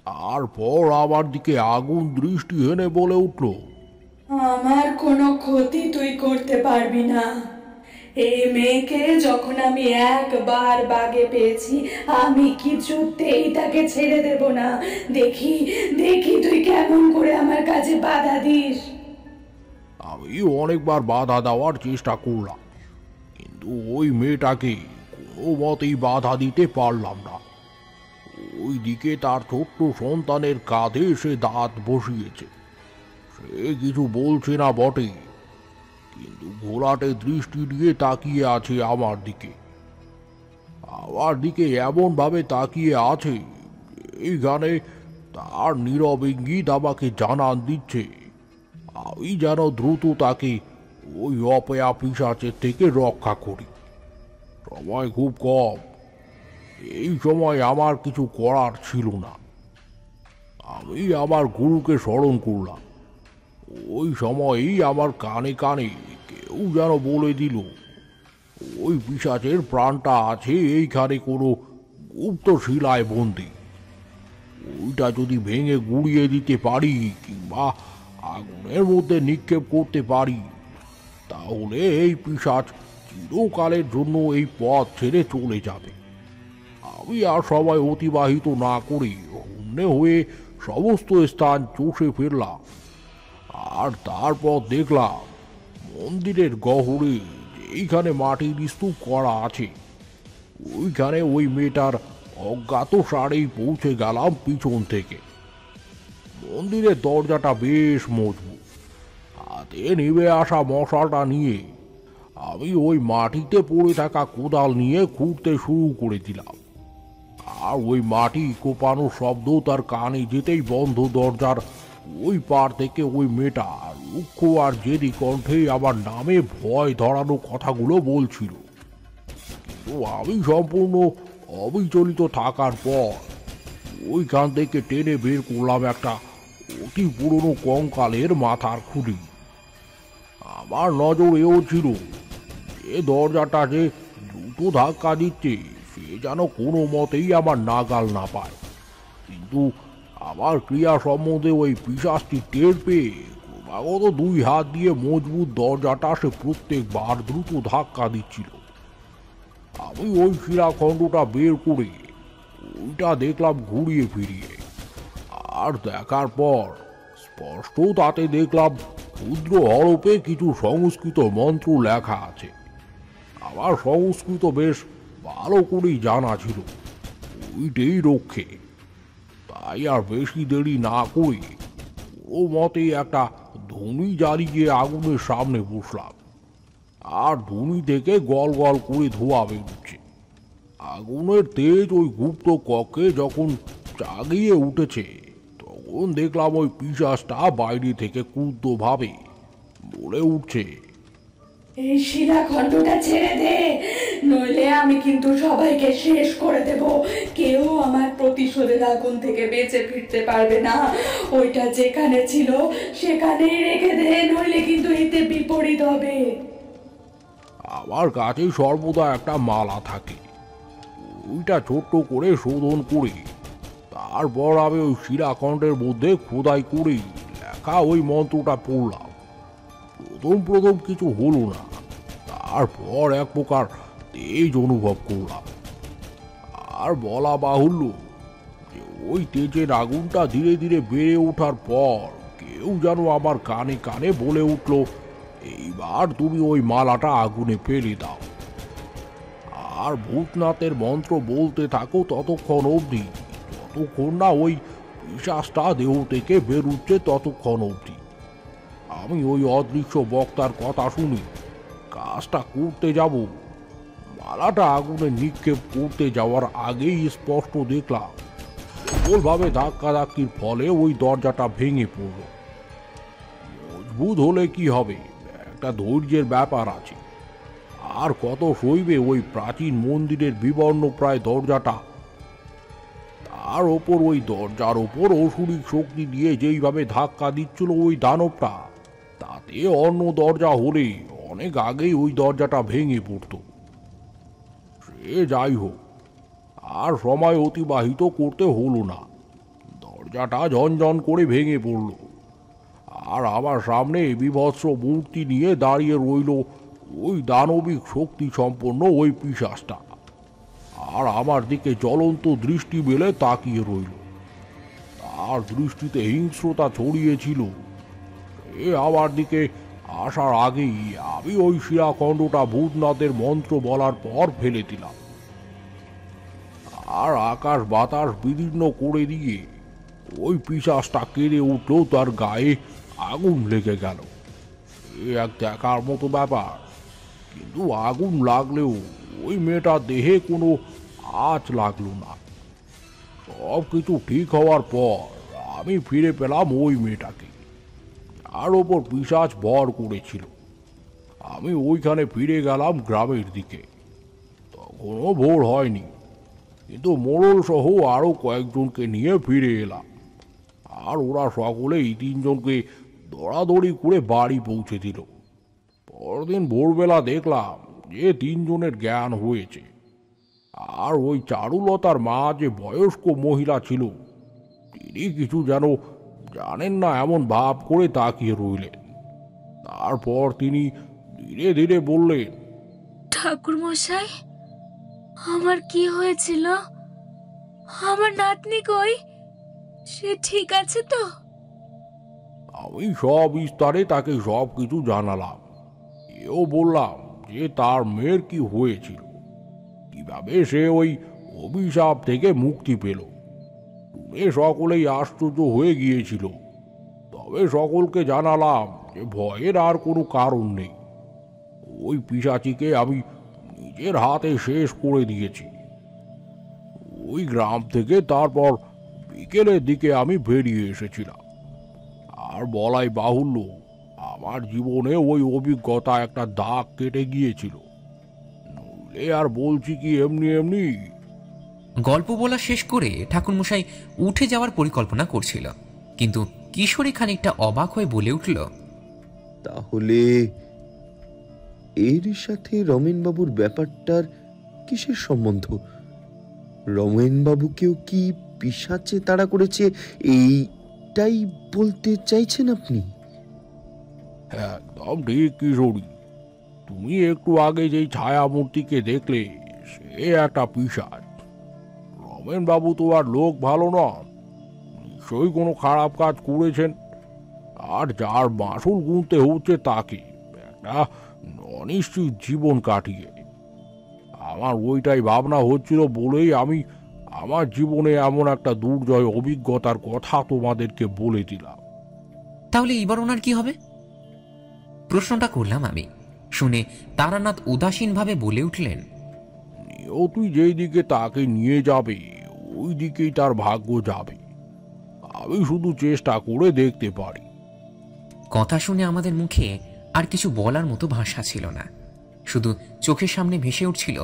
তারপর আমার দিকে আগুন দৃষ্টি হেনে বলে উঠল, আমার কোনো ক্ষতি তুই করতে পারবি না। এই মেয়েকে যখন আমি একবার বাগে পেয়েছি, আমি কিছুতেই তাকে ছেড়ে দেব না। দেখি দেখি তুই কেমন করে আমার কাছে বাধা দিস। আমি অনেকবার বাধা দেওয়ার চেষ্টা করলাম, কিন্তু ওই মেয়েটাকে কোনো মতেই বাধা দিতে পারলাম না। ওইদিকে তার ছোট্ট সন্তানের কাঁধে সে দাঁত বসিয়েছে। সে কিছু বলছে না বটে, কিন্তু ঘোলাটে দৃষ্টি দিয়ে তাকিয়ে আছে আমার দিকে এমন ভাবে তাকিয়ে আছে এইখানে তার নীরব ইঙ্গিত আমাকে জানান দিচ্ছে আমি যেন দ্রুত তাকে ওই অপয়া পিশাচের থেকে রক্ষা করি। সময় খুব কম, এই সময় আমার কিছু করার ছিল না। আমি আমার গুরুকে স্মরণ করলাম। ওই সময়ই আমার কানে কানে কেউ যেন বলে দিল ওই পিশাচের প্রাণটা আছে এইখানে কোনো গুপ্ত শিলায় বন্দি। ওইটা যদি ভেঙে গুড়িয়ে দিতে পারি কিংবা আগুনের মধ্যে নিক্ষেপ করতে পারি, তাহলে এই পিশাচ চিরকালের জন্য এই পথ ছেড়ে চলে যাবে। আমি আর সময় অতিবাহিত না করে হন্যে হয়ে সমস্ত স্থান চষে ফিরলাম। আর তারপর দেখলাম মন্দিরের গহ্বরে যেইখানে মাটির স্তূপ করা আছে, ওইখানে ওই মেয়েটার অজ্ঞাত সারেই পৌঁছে গেলাম পিছন থেকে। মন্দিরের দরজাটা বেশ মজবুত। হাতে নিভে আসা মশালটা নিয়ে আমি ওই মাটিতে পড়ে থাকা কোদাল নিয়ে খুঁড়তে শুরু করে দিলাম। আর ওই মাটি কোপানোর শব্দ তার কানে যেতেই বন্ধ দরজার ওই পার থেকে ওই মেয়েটা রুক্ষ আর জেদি কণ্ঠে আমার নামে ভয় ধরানো কথাগুলো বলছিল। কিন্তু আমি সম্পূর্ণ অবিচলিত থাকার পর ওইখান থেকে টেনে বের করলাম একটা অতি পুরনো কঙ্কালের মাথার খুঁটি। আমার নজর এও ছিল যে দরজাটা যে দ্রুত ধাক্কা দিচ্ছে সে যেন কোনো মতেই আমার নাগাল না পায়। কিন্তু আমার ক্রিয়া সম্বন্ধে ওই পিশাচটি টের পেয়ে ক্রমাগত দুই হাত দিয়ে মজবুত দরজাটা সে প্রত্যেকবার দ্রুত ধাক্কা দিচ্ছিল। আমি ওই শিলাখণ্ডটা বের করে ওইটা দেখলাম ঘুরিয়ে ফিরিয়ে। আর দেখার পর স্পষ্ট তাতে দেখলাম ক্ষুদ্র হরফে কিছু সংস্কৃত মন্ত্র লেখা আছে। আমার সংস্কৃত বেশ ভালো করেই জানা ছিল, ওইটাই রক্ষে। তাই আর বেশি দেরি না করে ও মতে একটা ধুনি জ্বালিয়ে আগুনের সামনে বসলাম। আর ধুনি থেকে গল গল করে ধোঁয়া বেরোচ্ছে। আগুনের তেজ ওই গুপ্ত কক্ষে যখন জাগিয়ে উঠেছে, তখন দেখলাম ওই পিশাচটা বাইরে থেকে ক্রুদ্ধভাবে বলে উঠছে, এই শিলাখণ্ডটা ছেড়ে দে, নইলে আমি কিন্তু সবাইকে শেষ করে দেব। কেউ আমার প্রতিশোধের আগুন থেকে বেঁচে ফিরতে পারবে না। ওইটা যেখানে ছিল সেখানেই রেখে দে, নইলে কিন্তু এতে বিপরীত হবে। আমার কাছে সর্বদা একটা মালা থাকে, ওইটা ছোট্ট করে শোধন করে তারপর আমি ওই শিলাখণ্ডের মধ্যে খোদাই করে লেখা ওই মন্ত্রটা পড়লাম। প্রথম কিছু হলো না, তারপর এক প্রকার তেজ অনুভব করলাম। আর বলা বাহুল্য যে ওই তেজের আগুনটা ধীরে ধীরে বেড়ে ওঠার পর কেউ যেন আমার কানে কানে বলে উঠল, এইবার তুমি ওই মালাটা আগুনে ফেলে দাও। আর ভূতনাথের মন্ত্র বলতে থাকো ততক্ষণ অবধি, যতক্ষণ না ওই পিশাচটা দেহ থেকে বেরুচ্ছে ততক্ষণ অবধি। আমি ওই অদৃশ্য বক্তার কথা শুনি কাজটা করতে যাব, মালাটা আগুনে নিক্ষেপ করতে যাওয়ার আগেই স্পষ্ট দেখলাম প্রবলভাবে ধাক্কাধাক্কির ফলে ওই দরজাটা ভেঙে পড়ল। মজবুত হলে কি হবে, একটা ধৈর্যের ব্যাপার আছে। আর কত সইবে ওই প্রাচীন মন্দিরের বিবর্ণ প্রায় দরজাটা। তার ওপর ওই দরজার ওপর অসুরিক শক্তি দিয়ে যেইভাবে ধাক্কা দিচ্ছিল ওই দানবটা, তাতে অন্য দরজা হলে অনেক আগেই ওই দরজাটা ভেঙে পড়তো। সে যাই হোক, আর সময় অতিবাহিত করতে হলো না, দরজাটা ঝনঝন করে ভেঙে পড়ল। আর আমার সামনে বিভৎস মূর্তি নিয়ে দাঁড়িয়ে রইল ওই দানবিক শক্তি সম্পন্ন ওই পিশাচটা, আর আমার দিকে জ্বলন্ত দৃষ্টি মেলে তাকিয়ে রইল। তার দৃষ্টিতে হিংস্রতা ছড়িয়েছিল। সে আমার দিকে আসার আগেই আমি ওই শিলাখণ্ডটা ভূতনাথের মন্ত্র বলার পর ফেলে দিলাম, আর আকাশ বাতাস বিদীর্ণ করে দিয়ে ওই পিশাচটা কেড়ে উঠলেও তার গায়ে আগুন লেগে গেল। এ এক দেখার মতো ব্যাপার। কিন্তু আগুন লাগলেও ওই মেয়েটার দেহে কোনো আঁচ লাগলো না। সব কিছু ঠিক হওয়ার পর আমি ফিরে পেলাম ওই মেয়েটাকে, যার ওপর পিশাচ ভর করেছিল। আমি ওইখানে ফিরে গেলাম গ্রামের দিকে। তখনও ভোর হয়নি, কিন্তু মোড়ল সহ আরও কয়েকজনকে নিয়ে ফিরে এলাম, আর ওরা সকলেই 3 জনকে দৌড়াদৌড়ি করে বাড়ি পৌঁছে দিল। পরদিন ভোরবেলা দেখলাম যে 3 জনের জ্ঞান হয়েছে, আর ওই চারুলতার মা যে বয়স্ক মহিলা ছিল, তিনি কিছু যেন জানেন না এমন ভাব করে তাকিয়ে রইলেন। তারপর তিনি ধীরে ধীরে বললেন, ঠাকুর মশাই, আমার কি হয়েছিল? আমার নাতনি কই? সে ঠিক আছে তো? আমি সব বিস্তারে তাকে সব কিছু জানালাম। এও বললাম যে তার মেয়ের কি হয়েছিল, কিভাবে সে ওই অভিশাপ থেকে মুক্তি পেল। শুনে সকলেই আশ্চর্য হয়ে গিয়েছিল। তবে সকলকে জানালাম যে ভয়ের আর কোনো কারণ নেই। ওই পিশাচিকে আমি নিজের হাতে শেষ করে দিয়েছি। ওই গ্রাম থেকে তারপর বিকেলের দিকে আমি বেরিয়ে এসেছিলাম। আর বলাই বাহুল্য, আমার জীবনে ওই অভিজ্ঞতা একটা দাগ কেটে গিয়েছিল। নইলে আর বলছি কি এমনি এমনি। গল্প বলা শেষ করে ঠাকুরমশাই উঠে যাওয়ার পরিকল্পনা করছিল, কিন্তু কিশোরী খানিকটা অবাক হয়ে বলে উঠল, তাহলে এর সাথে রমেনবাবুর ব্যাপারটার কিসের সম্বন্ধ? রমেনবাবুকেও কি পিশাচে তাড়া করেছে, এইটাই বলতে চাইছেন আপনি? একদম ঠিক কিশোরী। তুমি একটু আগে যেই ছায়ামূর্তিকে দেখলে, সে একটা পিশাচ। রমেনবাবু তো আর লোক ভালো নন, নিশ্চয়ই কোনো খারাপ কাজ করেছেন। আর যার মাসুল গুনতে হচ্ছে তাকে একটা অনিশ্চিত জীবন কাটিয়ে। আমার ওইটাই ভাবনা হচ্ছিল বলেই আমি আমার জীবনে এমন একটা দুর্জয় অভিজ্ঞতার কথা তোমাদেরকে বলে দিলাম। তাহলে এবার ওনার কি হবে? প্রশ্নটা করলাম আমি। শুনে তারানাথ উদাসীনভাবে বলে উঠলেন, তুই যেই দিকে তাকে নিয়ে যাবে ওই দিকেই তার ভাগ্য যাবে। আমি শুধু চেষ্টা করে দেখতে পারি। কথা শুনে আমাদের মুখে আর কিছু বলার মতো ভাষা ছিল না, শুধু চোখের সামনে ভেসে উঠছিল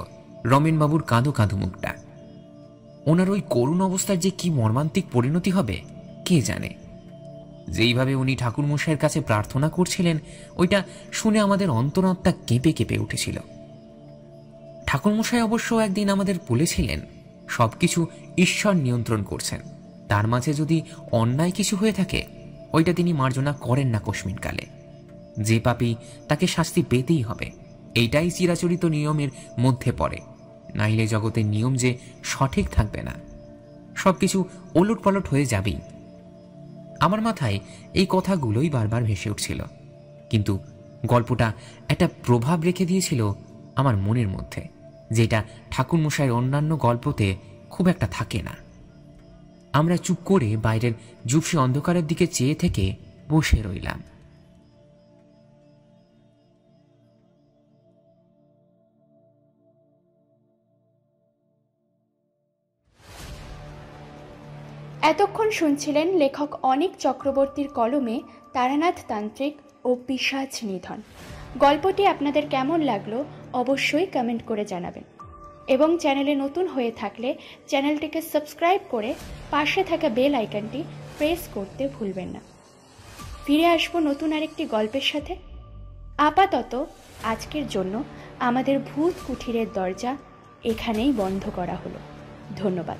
রমেনবাবুর কাঁদো কাঁদো মুখটা। ওনার ওই করুণ অবস্থার যে কি মর্মান্তিক পরিণতি হবে কে জানে। যেইভাবে উনি ঠাকুরমশাইয়ের কাছে প্রার্থনা করছিলেন, ওইটা শুনে আমাদের অন্তরাত্মা কেঁপে কেঁপে উঠেছিল। ঠাকুরমশাই অবশ্য একদিন আমাদের বলেছিলেন, সবকিছু ঈশ্বর নিয়ন্ত্রণ করছেন, তার মাঝে যদি অন্যায় কিছু হয়ে থাকে ওইটা তিনি মার্জনা করেন না কস্মিনকালে। যে পাপী তাকে শাস্তি পেতেই হবে, এইটাই চিরাচরিত নিয়মের মধ্যে পড়ে। নাইলে জগতের নিয়ম যে সঠিক থাকবে না, সবকিছু ওলট পালট হয়ে যাবেই। আমার মাথায় এই কথাগুলোই বারবার ভেসে উঠছিল, কিন্তু গল্পটা একটা প্রভাব রেখে দিয়েছিল আমার মনের মধ্যে, যেটা ঠাকুরমশাইয়ের অন্যান্য গল্পতে খুব একটা থাকে না। আমরা চুপ করে বাইরের ঝুপসে অন্ধকারের দিকে চেয়ে থেকে বসে রইলাম। এতক্ষণ শুনছিলেন লেখক অনিক চক্রবর্তীর কলমে তারানাথ তান্ত্রিক ও পিশাচ নিধন। গল্পটি আপনাদের কেমন লাগলো অবশ্যই কমেন্ট করে জানাবেন। এবং চ্যানেলে নতুন হয়ে থাকলে চ্যানেলটিকে সাবস্ক্রাইব করে পাশে থাকা বেল আইকনটি প্রেস করতে ভুলবেন না। ফিরে আসবো নতুন আরেকটি গল্পের সাথে। আপাতত আজকের জন্য আমাদের ভূত কুঠিরের দরজা এখানেই বন্ধ করা হলো। ধন্যবাদ।